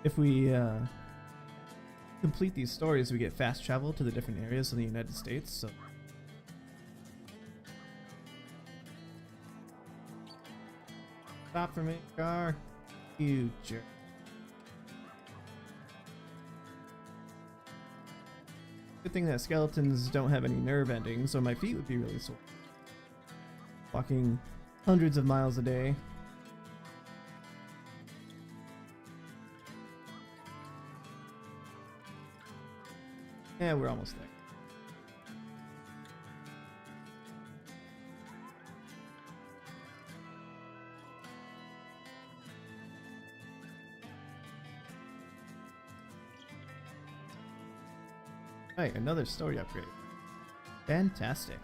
If we complete these stories, we get fast travel to the different areas in the United States. So stop for me, car. You jerk. Good thing that skeletons don't have any nerve endings, so my feet would be really sore. Walking hundreds of miles a day. Yeah, we're almost there. Alright, another story upgrade. Fantastic.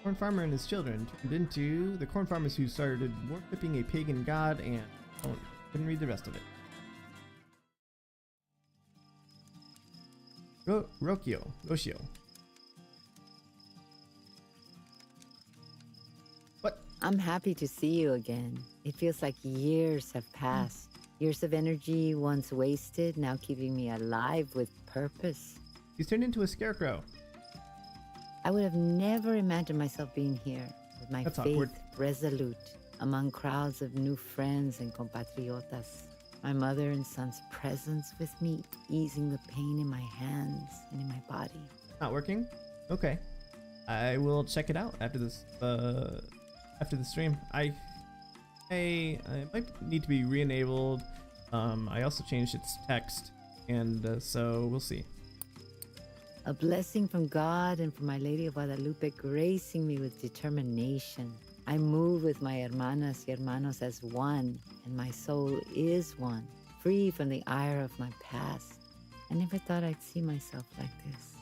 Corn farmer and his children turned into the corn farmers who started worshipping a pagan god and couldn't read the rest of it. Roshio. What? I'm happy to see you again. It feels like years have passed. Years of energy once wasted, now keeping me alive with purpose. He's turned into a scarecrow. I would have never imagined myself being here, with my That's faith awkward. resolute, among crowds of new friends and compatriotas. My mother and son's presence with me, easing the pain in my hands and in my body. Not working? Okay. I will check it out after this after the stream. I might need to be re-enabled. I also changed its text, and so we'll see. A blessing from God and from My Lady of Guadalupe gracing me with determination. I move with my hermanas y hermanos as one, and my soul is one, free from the ire of my past. I never thought I'd see myself like this,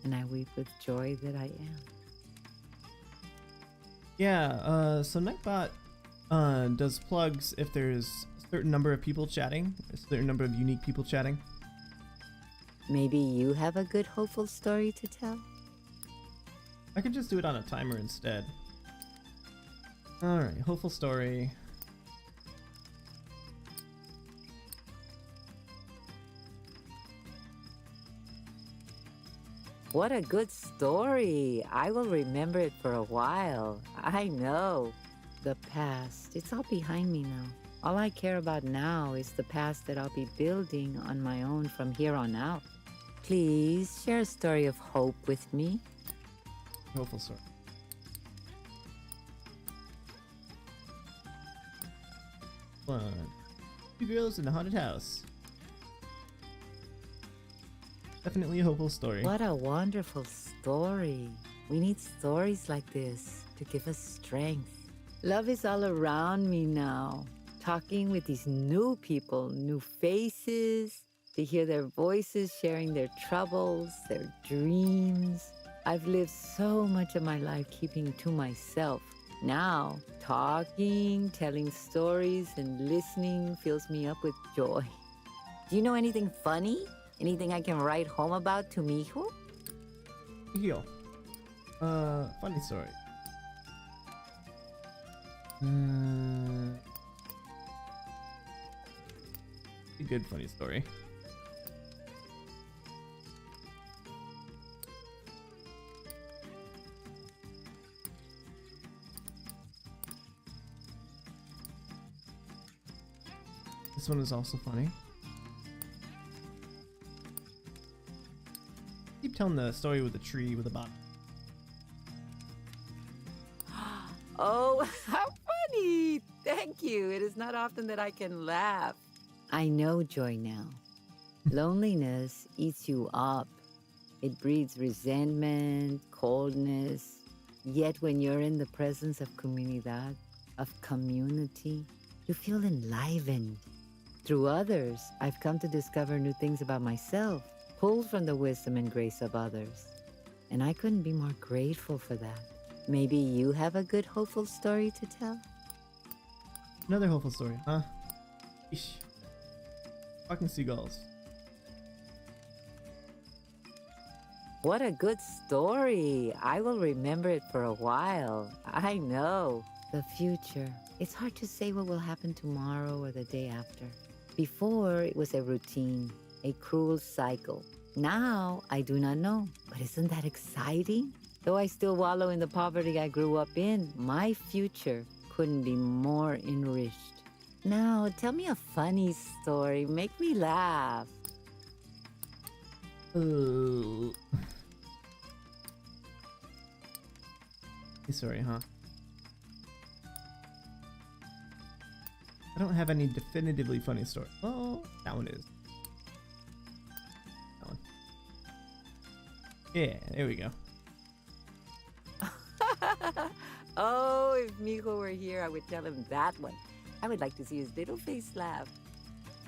and I weep with joy that I am. Yeah, so Nightbot does plugs if there's a certain number of people chatting, a certain number of unique people chatting. Maybe you have a good, hopeful story to tell? I could just do it on a timer instead. Alright, hopeful story. What a good story. I will remember it for a while. I know. The past, it's all behind me now. All I care about now is the past that I'll be building on my own from here on out. Please share a story of hope with me. Hopeful story. One. Two girls in a haunted house. Definitely a hopeful story. What a wonderful story. We need stories like this to give us strength. Love is all around me now. Talking with these new people, new faces, to hear their voices sharing their troubles, their dreams. I've lived so much of my life keeping to myself. Now, talking, telling stories, and listening fills me up with joy. Do you know anything funny? Anything I can write home about to mi hijo? Heal. Funny story. A good funny story. This one is also funny. Keep telling the story with the tree with the bottom. Oh, how funny! Thank you. It is not often that I can laugh. I know joy now. Loneliness eats you up. It breeds resentment, coldness. Yet when you're in the presence of comunidad, of community, you feel enlivened. Through others, I've come to discover new things about myself, pulled from the wisdom and grace of others. And I couldn't be more grateful for that. Maybe you have a good, hopeful story to tell? Another hopeful story, huh? Eesh. Fucking seagulls. What a good story. I will remember it for a while. I know. The future. It's hard to say what will happen tomorrow or the day after. Before, it was a routine, a cruel cycle. Now, I do not know. But isn't that exciting? Though I still wallow in the poverty I grew up in, my future couldn't be more enriched. Now, tell me a funny story. Make me laugh. Sorry, huh? I don't have any definitively funny story. Oh, that one is. That one. Yeah, there we go. Oh, if Mijo were here, I would tell him that one. I would like to see his little face laugh.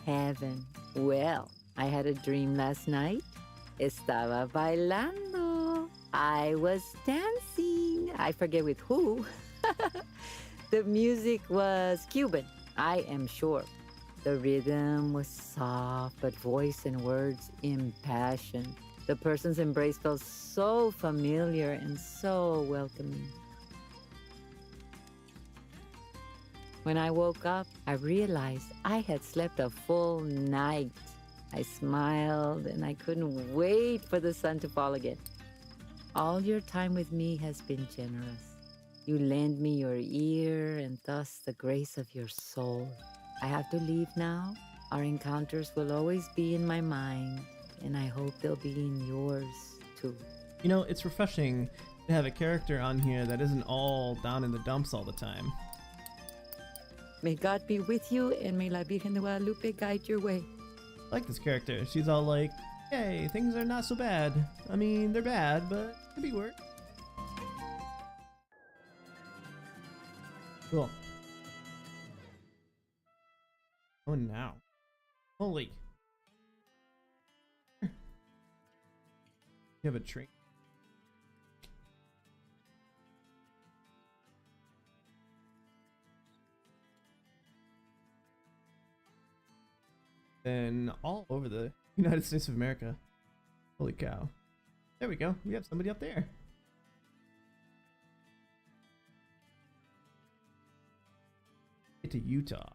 Heaven. Well, I had a dream last night. Estaba bailando. I was dancing. I forget with who. The music was Cuban, I am sure. The rhythm was soft, but voice and words impassioned. The person's embrace felt so familiar and so welcoming. When I woke up, I realized I had slept a full night. I smiled and I couldn't wait for the sun to fall again. All your time with me has been generous. You lend me your ear and thus the grace of your soul. I have to leave now. Our encounters will always be in my mind, and I hope they'll be in yours too. You know, it's refreshing to have a character on here that isn't all down in the dumps all the time. May God be with you, and may La Virgen de Guadalupe guide your way. I like this character. She's all like, hey, things are not so bad. I mean, they're bad, but could be worse. Cool. Oh, now. Holy. You have a train. Then all over the United States of America. Holy cow. There we go. We have somebody up there. Get to Utah.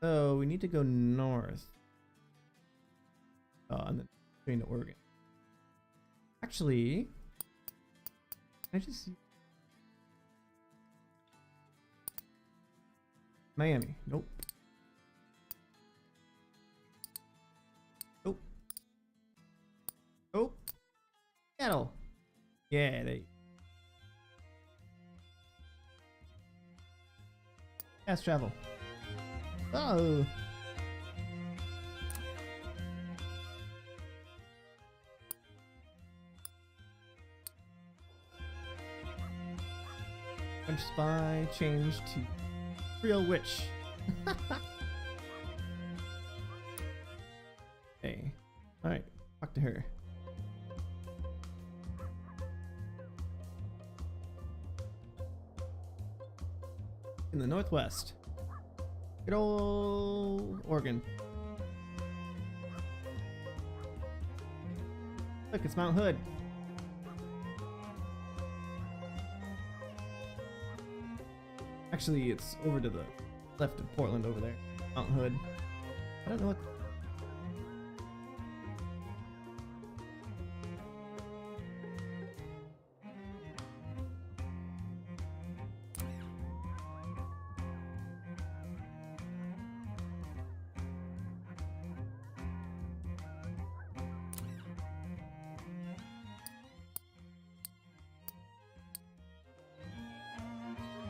So we need to go north. And then train to Oregon. Actually, can I just see? Miami. Nope. Nope. Nope. Seattle. Yeah, they. Fast travel. Oh. French spy changed to real witch. Hey. Alright, talk to her. In the northwest. Good old Oregon. Look, it's Mount Hood. Actually, it's over to the left of Portland over there. Mount Hood. I don't know what...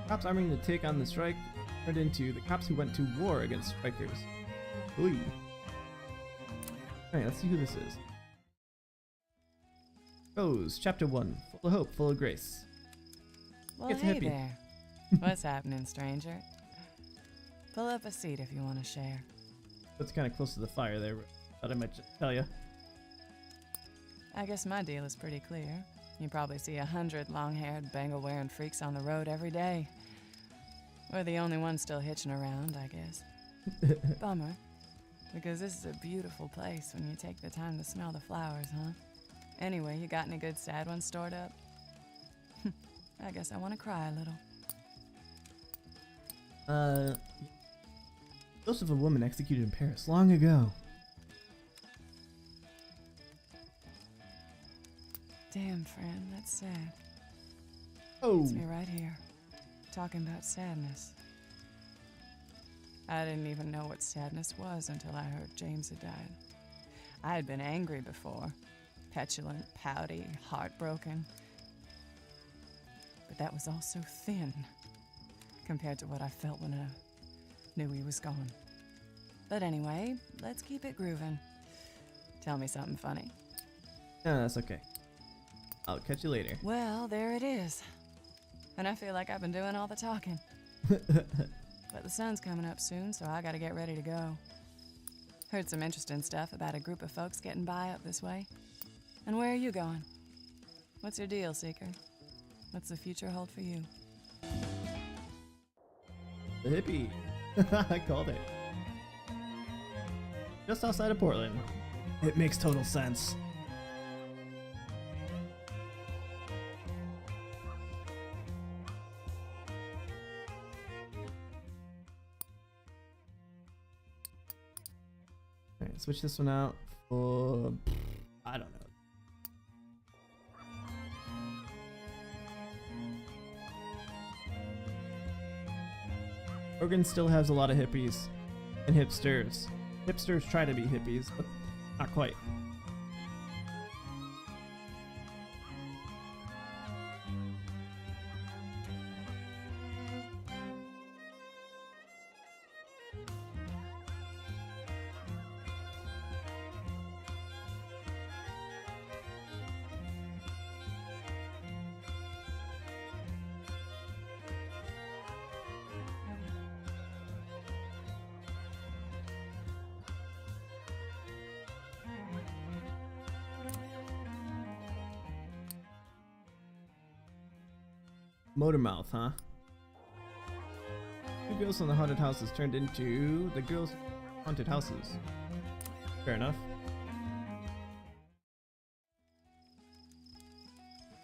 Cops arming to take on the strike turned into the cops who went to war against strikers. Ooh. Alright, let's see who this is. Rose, Chapter 1. Full of hope, full of grace. Well, Gets hey hippie. there. What's happening, stranger? Pull up a seat if you want to share. That's kind of close to the fire there. Thought I might just tell you. I guess my deal is pretty clear. You probably see 100 long-haired, bangle-wearing freaks on the road every day. We're the only ones still hitching around, I guess. Bummer, because this is a beautiful place when you take the time to smell the flowers, huh? Anyway, you got any good sad ones stored up? I guess I want to cry a little. Ghost of a woman executed in Paris long ago. Damn, friend, that's sad. Oh. It's me right here, talking about sadness. I didn't even know what sadness was until I heard James had died. I had been angry before. Petulant, pouty, heartbroken. But that was all so thin compared to what I felt when I knew he was gone. But anyway, let's keep it grooving. Tell me something funny. No, that's okay. I'll catch you later. Well, there it is. And I feel like I've been doing all the talking. But the sun's coming up soon, so I gotta get ready to go. Heard some interesting stuff about a group of folks getting by up this way. And where are you going? What's your deal, Seeker? What's the future hold for you? The hippie. I called it. Just outside of Portland. It makes total sense. Alright, switch this one out for... I don't know. Oregon still has a lot of hippies and hipsters. Hipsters try to be hippies, but not quite. Motormouth, huh? Two ghosts on the haunted houses turned into the girls' haunted houses. Fair enough.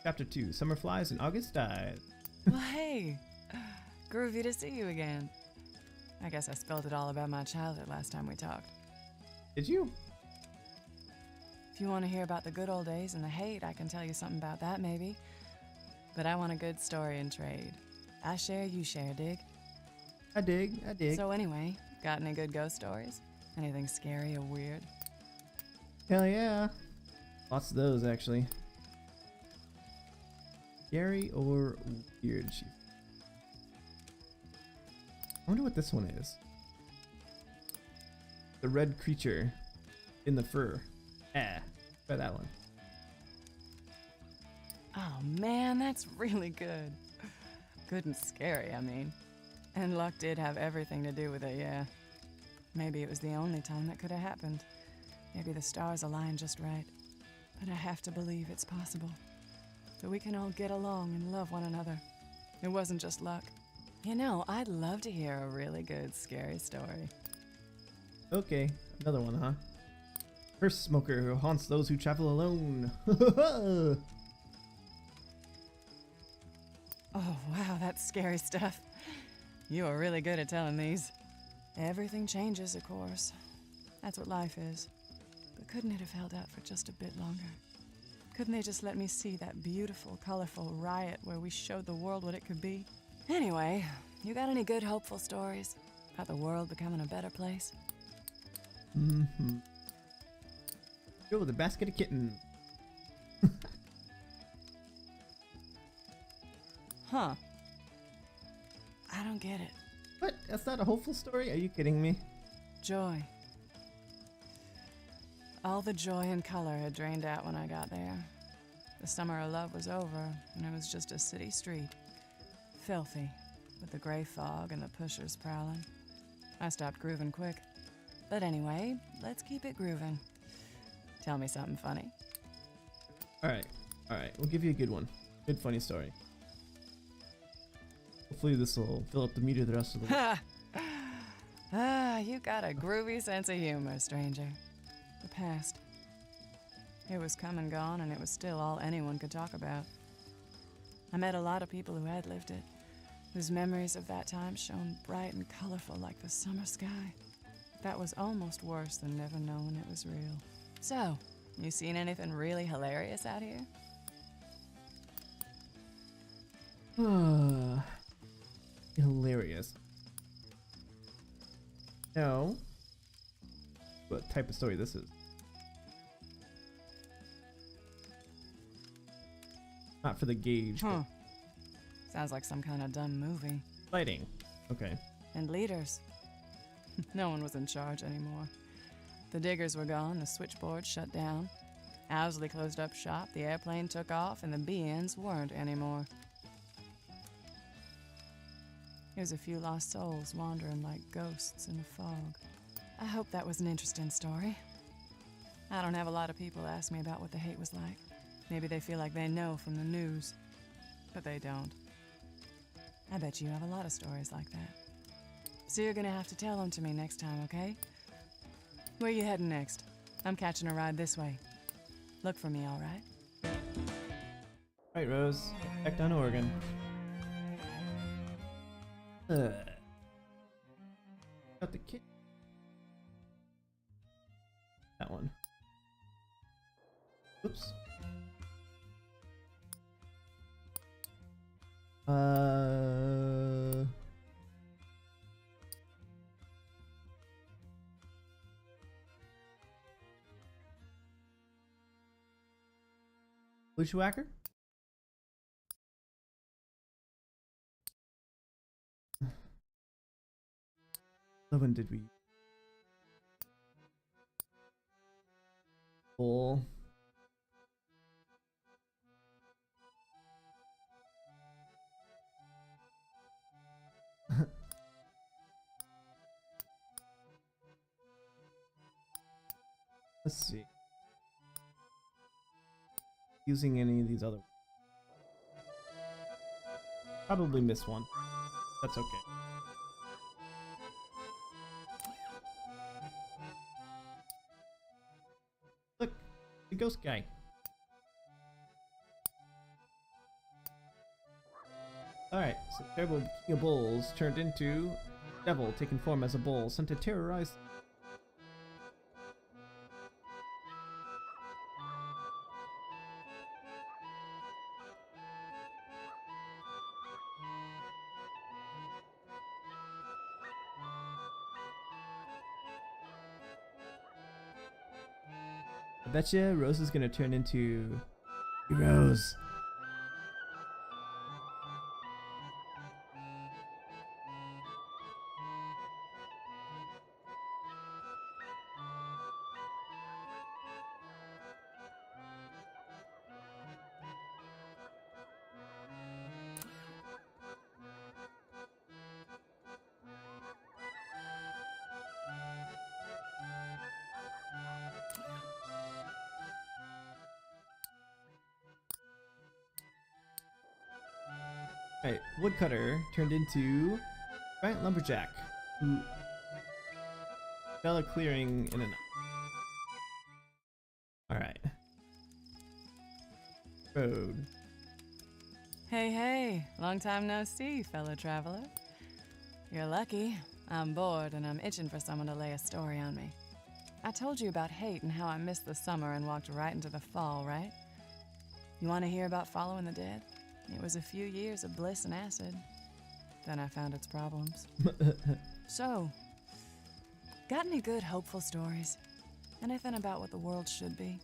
Chapter 2. Summer flies and August dies. Well, hey! Groovy to see you again. I guess I spilled it all about my childhood last time we talked. Did you? If you want to hear about the good old days and the hate, I can tell you something about that, maybe. But I want a good story in trade. I share, you share, dig? I dig, I dig. So anyway, got any good ghost stories? Anything scary or weird? Hell yeah. Lots of those, actually. Scary or weird? I wonder what this one is. The red creature in the fur. Try that one. Oh man, that's really good. Good and scary, I mean. And luck did have everything to do with it, yeah. Maybe it was the only time that could have happened. Maybe the stars aligned just right. But I have to believe it's possible. That we can all get along and love one another. It wasn't just luck. You know, I'd love to hear a really good, scary story. Okay, another one, huh? First smoker who haunts those who travel alone. Oh, wow, that's scary stuff. You are really good at telling these. Everything changes, of course. That's what life is. But couldn't it have held out for just a bit longer? Couldn't they just let me see that beautiful, colorful riot where we showed the world what it could be? Anyway, you got any good, hopeful stories about the world becoming a better place? Mm-hmm. Go with a basket of kittens. Huh. I don't get it. What? That's not a hopeful story? Are you kidding me? Joy. All the joy and color had drained out when I got there. The summer of love was over, and it was just a city street. Filthy, with the gray fog and the pushers prowling. I stopped grooving quick. But anyway, let's keep it grooving. Tell me something funny. Alright, we'll give you a good one. Good funny story. Hopefully this will fill up the meter the rest of the week. You got a groovy sense of humor, stranger. The past. It was come and gone, and it was still all anyone could talk about. I met a lot of people who had lived it, whose memories of that time shone bright and colorful like the summer sky. That was almost worse than never knowing it was real. So, you seen anything really hilarious out here? Hilarious. No. What type of story this is? Not for the gauge. Huh. Sounds like some kind of dumb movie. Fighting. Okay. And leaders. No one was in charge anymore. The diggers were gone, the switchboard shut down. Owsley closed up shop, the airplane took off, and the BNs weren't anymore. Here's a few lost souls wandering like ghosts in the fog. I hope that was an interesting story. I don't have a lot of people ask me about what the hate was like. Maybe they feel like they know from the news, but they don't. I bet you have a lot of stories like that. So you're gonna have to tell them to me next time, okay? Where you heading next? I'm catching a ride this way. Look for me, all right? Right, Rose. Back down to Oregon. Got the kid. That one. Oops. Bushwhacker? When did we? Bull. Let's see. Using any of these other. Probably miss one. That's okay. Look, the ghost guy. Alright, so terrible king of bulls turned into devil, taking form as a bull, sent to terrorize. I betcha Rose is gonna turn into Rose. Alright, woodcutter turned into giant lumberjack who fell a clearing in an. Alright. Road. Hey, hey, long time no see, fellow traveler. You're lucky. I'm bored and I'm itching for someone to lay a story on me. I told you about hate and how I missed the summer and walked right into the fall, right? You want to hear about following the dead? It was a few years of bliss and acid. Then I found its problems. So, got any good, hopeful stories? Anything about what the world should be?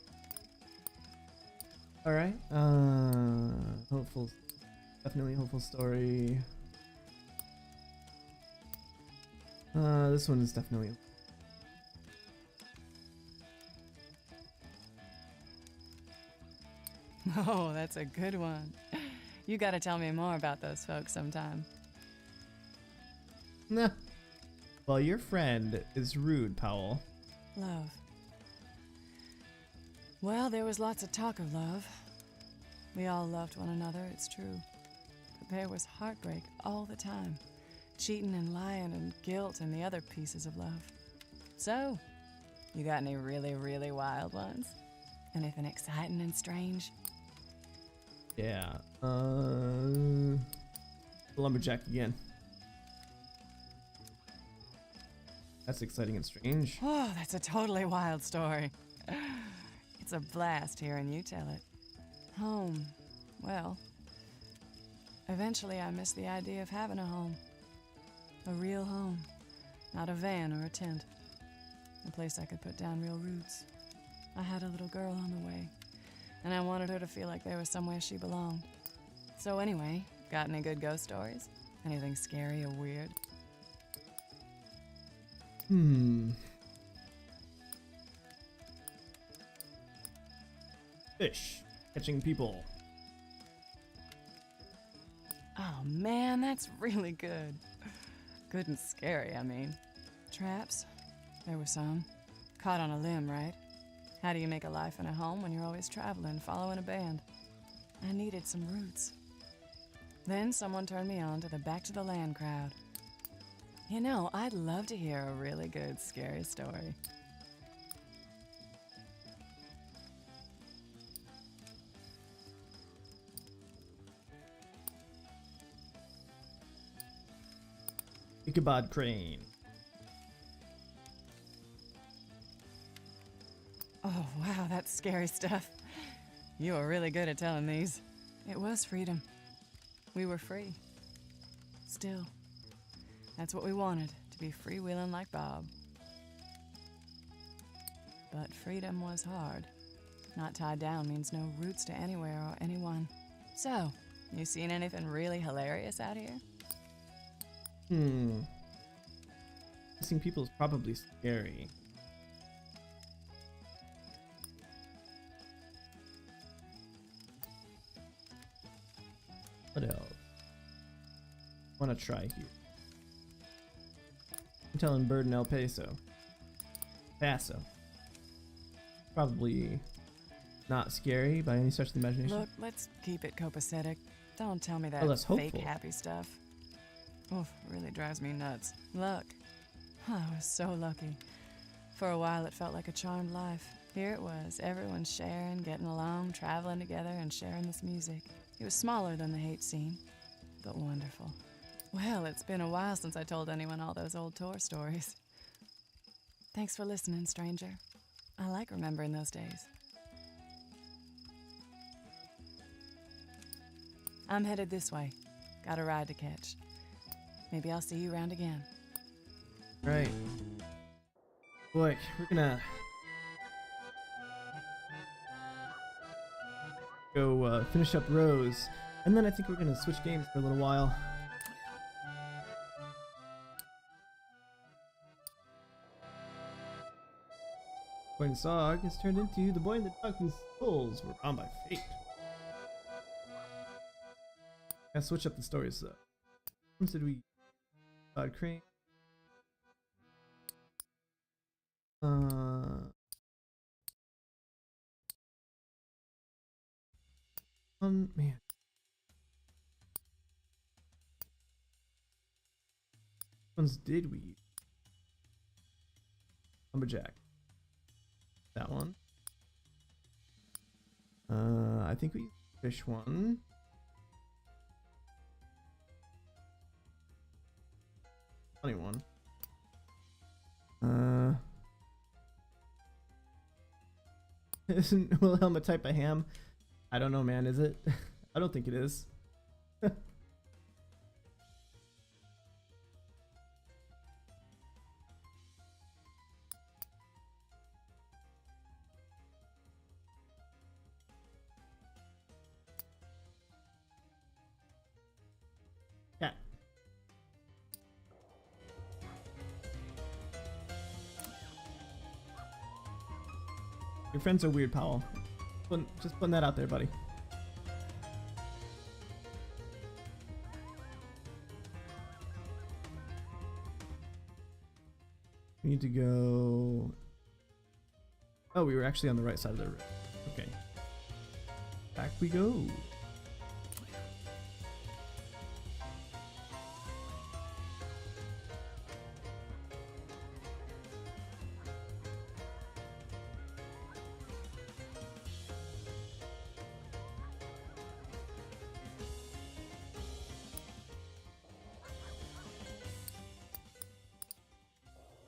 Alright, hopeful, definitely hopeful story. This one is definitely. Oh, that's a good one. You gotta tell me more about those folks sometime. Nah. Well, your friend is rude, Powell. Love. Well, there was lots of talk of love. We all loved one another, it's true. there was heartbreak all the time. Cheating and lying and guilt and the other pieces of love. So, you got any really, really wild ones? Anything exciting and strange? Yeah. Lumberjack again. That's exciting and strange. Oh, that's a totally wild story. It's a blast hearing you tell it. Home. Well, eventually I missed the idea of having a home. A real home. Not a van or a tent. A place I could put down real roots. I had a little girl on the way, and I wanted her to feel like there was somewhere she belonged. So anyway, got any good ghost stories? Anything scary or weird? Fish. Catching people. Oh man, that's really good. Good and scary, I mean. Traps? There were some. Caught on a limb, right? How do you make a life in a home when you're always traveling, following a band? I needed some roots. Then someone turned me on to the Back to the Land crowd. You know, I'd love to hear a really good, scary story. Ichabod Crane. Oh, wow, that's scary stuff. You were really good at telling these. It was freedom. We were free. Still. That's what we wanted, to be freewheeling like Bob. But freedom was hard. Not tied down means no roots to anywhere or anyone. So, you seen anything really hilarious out here? Missing people is probably scary. What else? Want to try here? I'm telling Bird in El Paso. Probably not scary by any stretch of the imagination. Look, let's keep it copacetic. Don't tell me that Oh, that's fake hopeful. happy stuff. Oof, really drives me nuts. Luck. I was so lucky. For a while, it felt like a charmed life. Here it was, everyone sharing, getting along, traveling together, and sharing this music. It was smaller than the hate scene, but wonderful. Well, it's been a while since I told anyone all those old tour stories. Thanks for listening, stranger. I like remembering those days. I'm headed this way. Got a ride to catch. Maybe I'll see you around again. Right. Boy, we're gonna go finish up Rose, and then I think we're gonna switch games for a little while. Boy and Dog has turned into the boy and the dog whose souls were bound by fate. Gotta switch up the stories though. What did we? God Crane. Man. Which ones did we use? Lumberjack. That one. I think we used the fish one. Funny one. Isn't Wilhelm a type of ham? I don't know, man. Is it? I don't think it is. Yeah. Your friends are weird, Powell. Just putting that out there, buddy. We need to go... Oh, we were actually on the right side of the road. Okay. Back we go.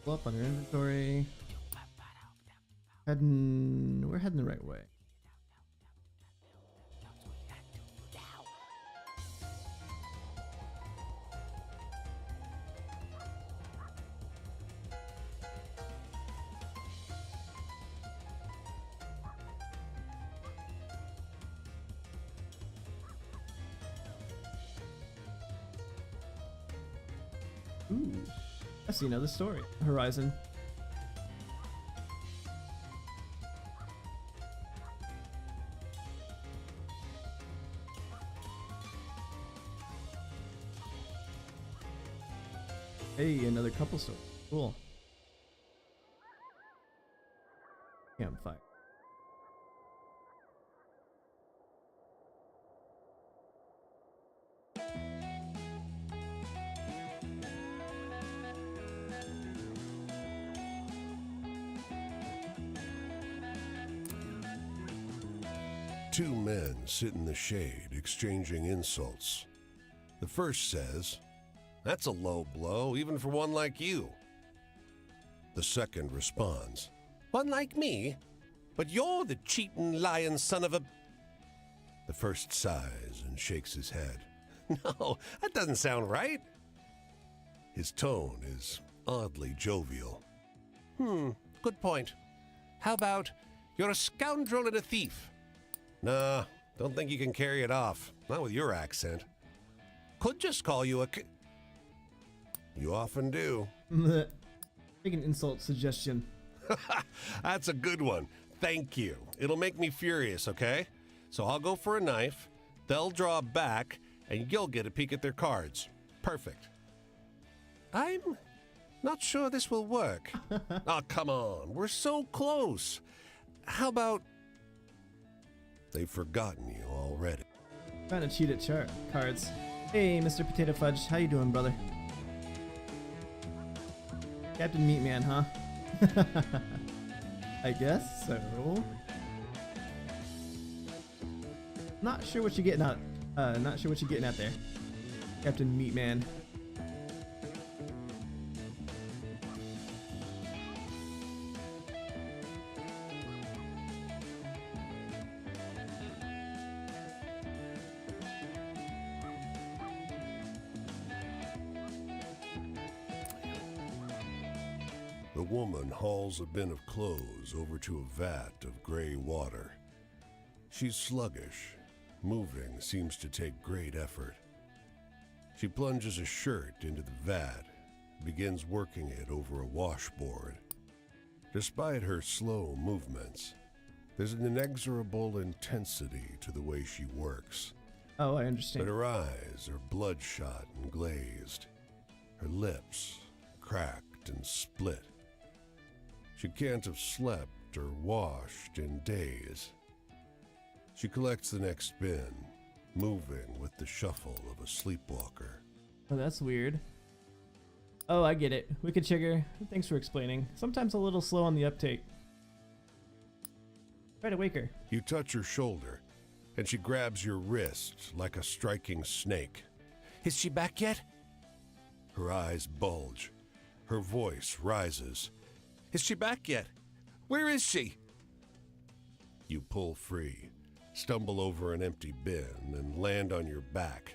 Pull up on your inventory. We're heading the right way. Ooh, I see another story. Horizon. Hey, another couple story. Cool. Campfire. Two men sit in the shade, exchanging insults. The first says, "That's a low blow, even for one like you." The second responds, One like me? But you're the cheating, lying son of a... The first sighs and shakes his head. No, that doesn't sound right. His tone is oddly jovial. Good point. How about, you're a scoundrel and a thief? Nah, don't think you can carry it off. Not with your accent. Could just call you a... You often do. Make an insult suggestion. That's a good one. Thank you. It'll make me furious, okay? So I'll go for a knife, they'll draw back, and you'll get a peek at their cards. Perfect. I'm not sure this will work. Oh, come on. We're so close. How about... They've forgotten you already. Trying to cheat at cards. Hey, Mr. Potato Fudge, how you doing, brother? Captain Meatman, huh? I guess so. Not sure what you're getting at. Not sure what you're getting at there, Captain Meatman. The woman hauls a bin of clothes over to a vat of gray water. She's sluggish. Moving seems to take great effort. She plunges a shirt into the vat, begins working it over a washboard. Despite her slow movements, there's an inexorable intensity to the way she works. Oh, I understand. But her eyes are bloodshot and glazed. Her lips cracked and split. She can't have slept or washed in days. She collects the next bin, moving with the shuffle of a sleepwalker. Oh, that's weird. Oh, I get it. Wicked Sugar, thanks for explaining. Sometimes a little slow on the uptake. Try to wake her. You touch her shoulder, and she grabs your wrist like a striking snake. Is she back yet? Her eyes bulge. Her voice rises. Is she back yet? Where is she? You pull free, stumble over an empty bin, and land on your back.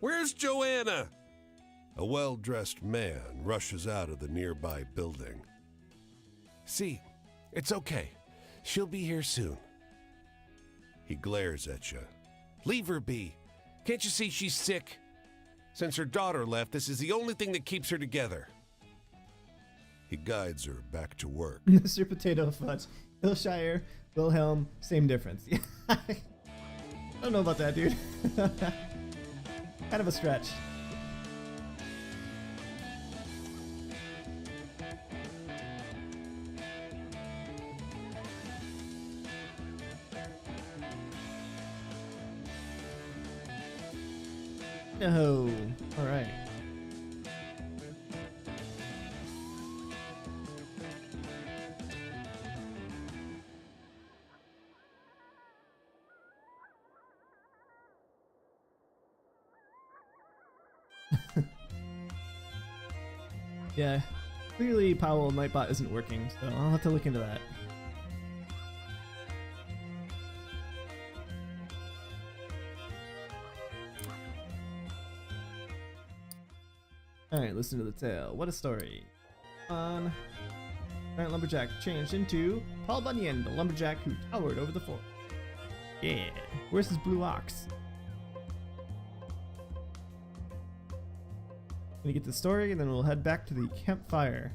Where's Joanna? A well-dressed man rushes out of the nearby building. See, it's okay. She'll be here soon. He glares at you. Leave her be. Can't you see she's sick? Since her daughter left, this is the only thing that keeps her together. He guides her back to work. Mr. Potato Fudge. Hillshire, Wilhelm, same difference. I don't know about that, dude. Kind of a stretch. No. All right. Yeah, Clearly, Powell Nightbot isn't working, so I'll have to look into that. Alright, listen to the tale. What a story. On Giant Lumberjack changed into Paul Bunyan, the lumberjack who towered over the fort. Yeah, where's his blue ox? Gonna get the story and then we'll head back to the campfire.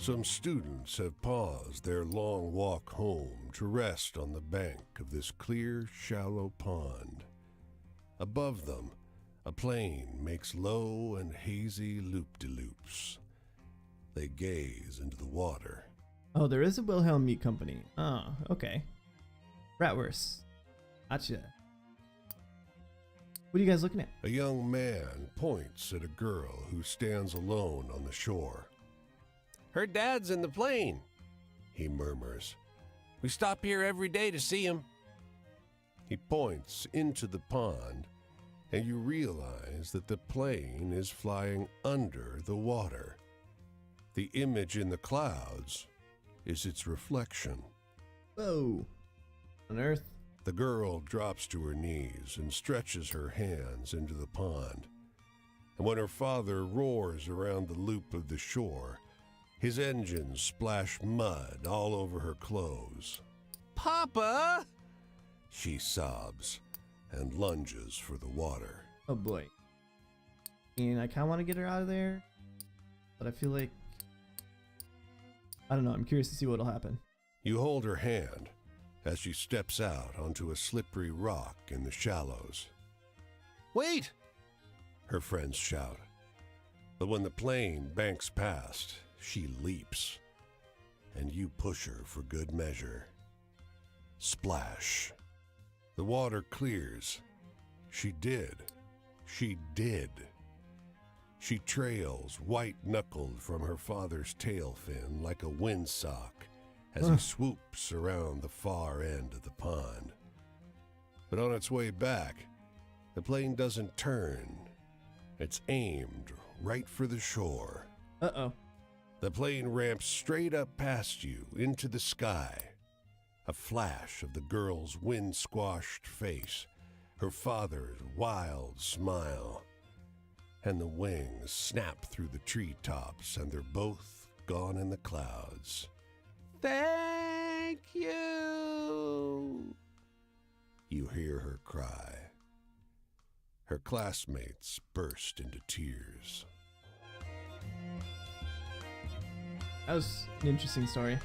Some students have paused their long walk home to rest on the bank of this clear, shallow pond. Above them, a plane makes low and hazy loop-de-loops. They gaze into the water. Oh, there is a Wilhelm Meat Company. Oh, okay. Bratwurst. Gotcha. What are you guys looking at? A young man points at a girl who stands alone on the shore. Her dad's in the plane. He murmurs. We stop here every day to see him. He points into the pond, and you realize that the plane is flying under the water. The image in the clouds is its reflection. Whoa. On Earth? The girl drops to her knees and stretches her hands into the pond. And when her father roars around the loop of the shore, his engines splash mud all over her clothes. Papa! She sobs and lunges for the water. Oh boy. And I kind of want to get her out of there, but I feel like, I don't know, I'm curious to see what'll happen. You hold her hand as she steps out onto a slippery rock in the shallows. Wait! Her friends shout. But when the plane banks past, she leaps, and you push her for good measure. Splash. The water clears. She did. She did. She trails white-knuckled from her father's tail fin like a windsock as he swoops around the far end of the pond. But on its way back, the plane doesn't turn. It's aimed right for the shore. Uh-oh. The plane ramps straight up past you into the sky. A flash of the girl's wind-squashed face, her father's wild smile, and the wings snap through the treetops, and they're both gone in the clouds. Thank you! You hear her cry. Her classmates burst into tears. That was an interesting story.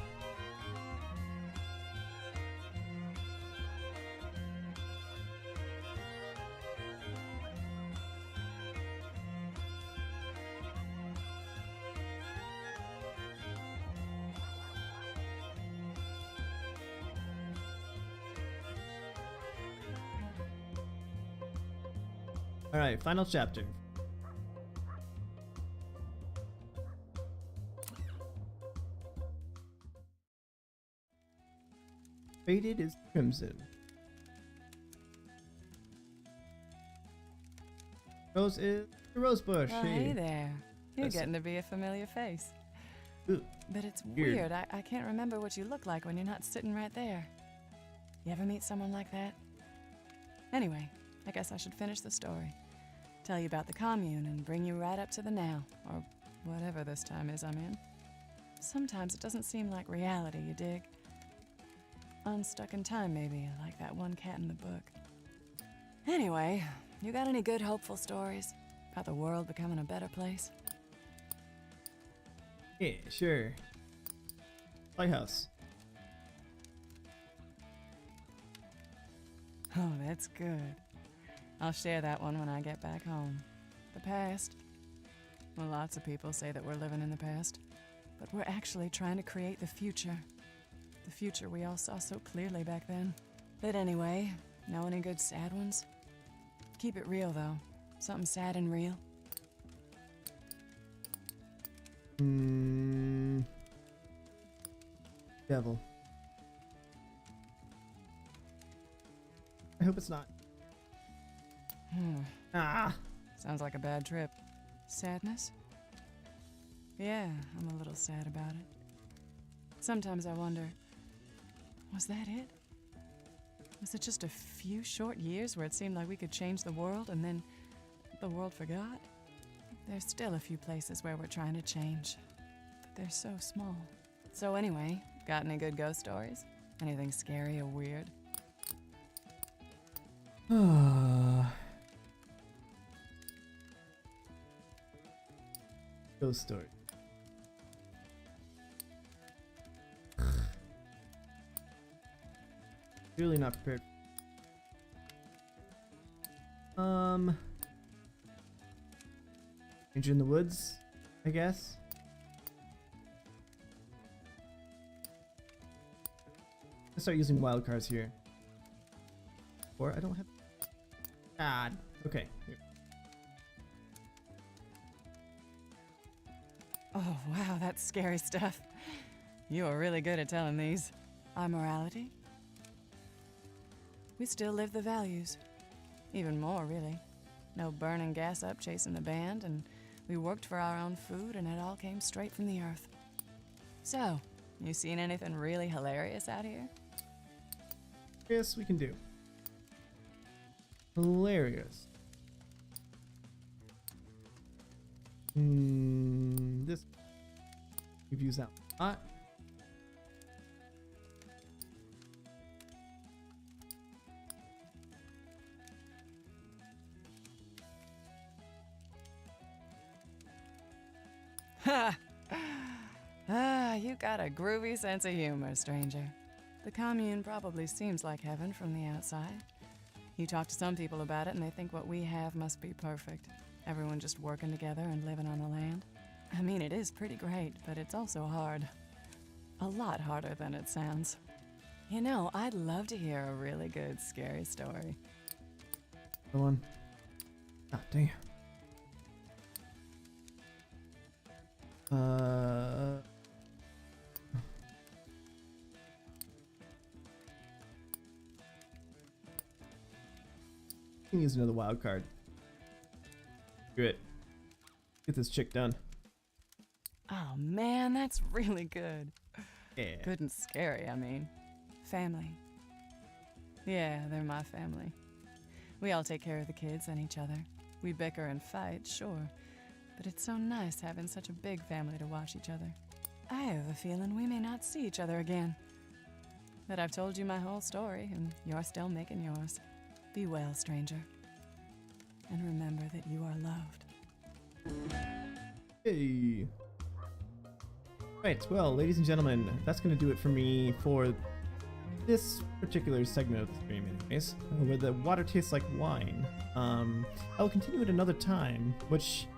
All right, final chapter. Faded is crimson. Rose is the rose bush. Oh, hey there. You're getting to be a familiar face. Ooh, But it's weird. weird. I can't remember what you look like when you're not sitting right there. You ever meet someone like that? Anyway, I guess I should finish the story. Tell you about the commune and bring you right up to the now, or whatever this time is I'm in. Sometimes it doesn't seem like reality, you dig? Unstuck in time, maybe, like that one cat in the book. Anyway, you got any good hopeful stories about the world becoming a better place? Yeah, sure. Lighthouse. Oh, that's good. I'll share that one when I get back home. The past. Well, lots of people say that we're living in the past, but we're actually trying to create the future. The future we all saw so clearly back then. But anyway, know any good sad ones? Keep it real, though. Something sad and real. Devil. I hope it's not. Ah! Sounds like a bad trip. Sadness? Yeah, I'm a little sad about it. Sometimes I wonder, was that it? Was it just a few short years where it seemed like we could change the world and then the world forgot? There's still a few places where we're trying to change, but they're so small. So anyway, got any good ghost stories? Anything scary or weird? Ghost story. Really not prepared. Danger in the woods, I guess. Let's start using wild cards here. Or I don't have. God. Okay. Here. Oh, wow, that's scary stuff. You are really good at telling these. Our morality? We still live the values. Even more, really. No burning gas up chasing the band, and we worked for our own food, and it all came straight from the earth. So, you seen anything really hilarious out here? Yes, we can do. Hilarious. This. We've used that a lot. Ha! You got a groovy sense of humor, stranger. The commune probably seems like heaven from the outside. You talk to some people about it and they think what we have must be perfect. Everyone just working together and living on the land. I mean, it is pretty great, but it's also hard. A lot harder than it sounds. You know, I'd love to hear a really good, scary story. The one. Ah, damn. I can use another wild card. Do it. Get this chick done. Oh man, that's really good. Yeah. Good and scary, I mean. Family. Yeah, they're my family. We all take care of the kids and each other. We bicker and fight, sure. But it's so nice having such a big family to watch each other. I have a feeling we may not see each other again. But I've told you my whole story, and you're still making yours. Be well, stranger. And remember that you are loved. Hey. Right, well, ladies and gentlemen, that's going to do it for me for this particular segment of the stream anyways, where the water tastes like wine. I'll continue at another time, which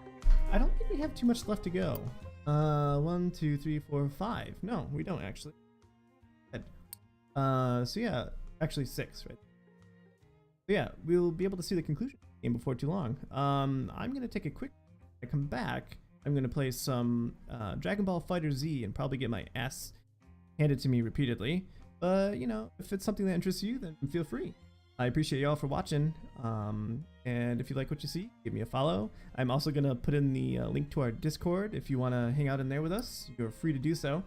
I don't think we have too much left to go. 1, 2, 3, 4, 5. No, we don't actually. So yeah, actually 6, right? So yeah, we'll be able to see the conclusion of the game before too long. I'm gonna take a quick. I come back. I'm gonna play some Dragon Ball Fighter Z and probably get my ass handed to me repeatedly. But you know, if it's something that interests you, then feel free. I appreciate y'all for watching. And if you like what you see, give me a follow. I'm also gonna put in the link to our Discord if you want to hang out in there with us. You're free to do so.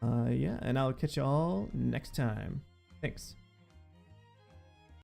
Yeah, and I'll catch y'all next time. Thanks.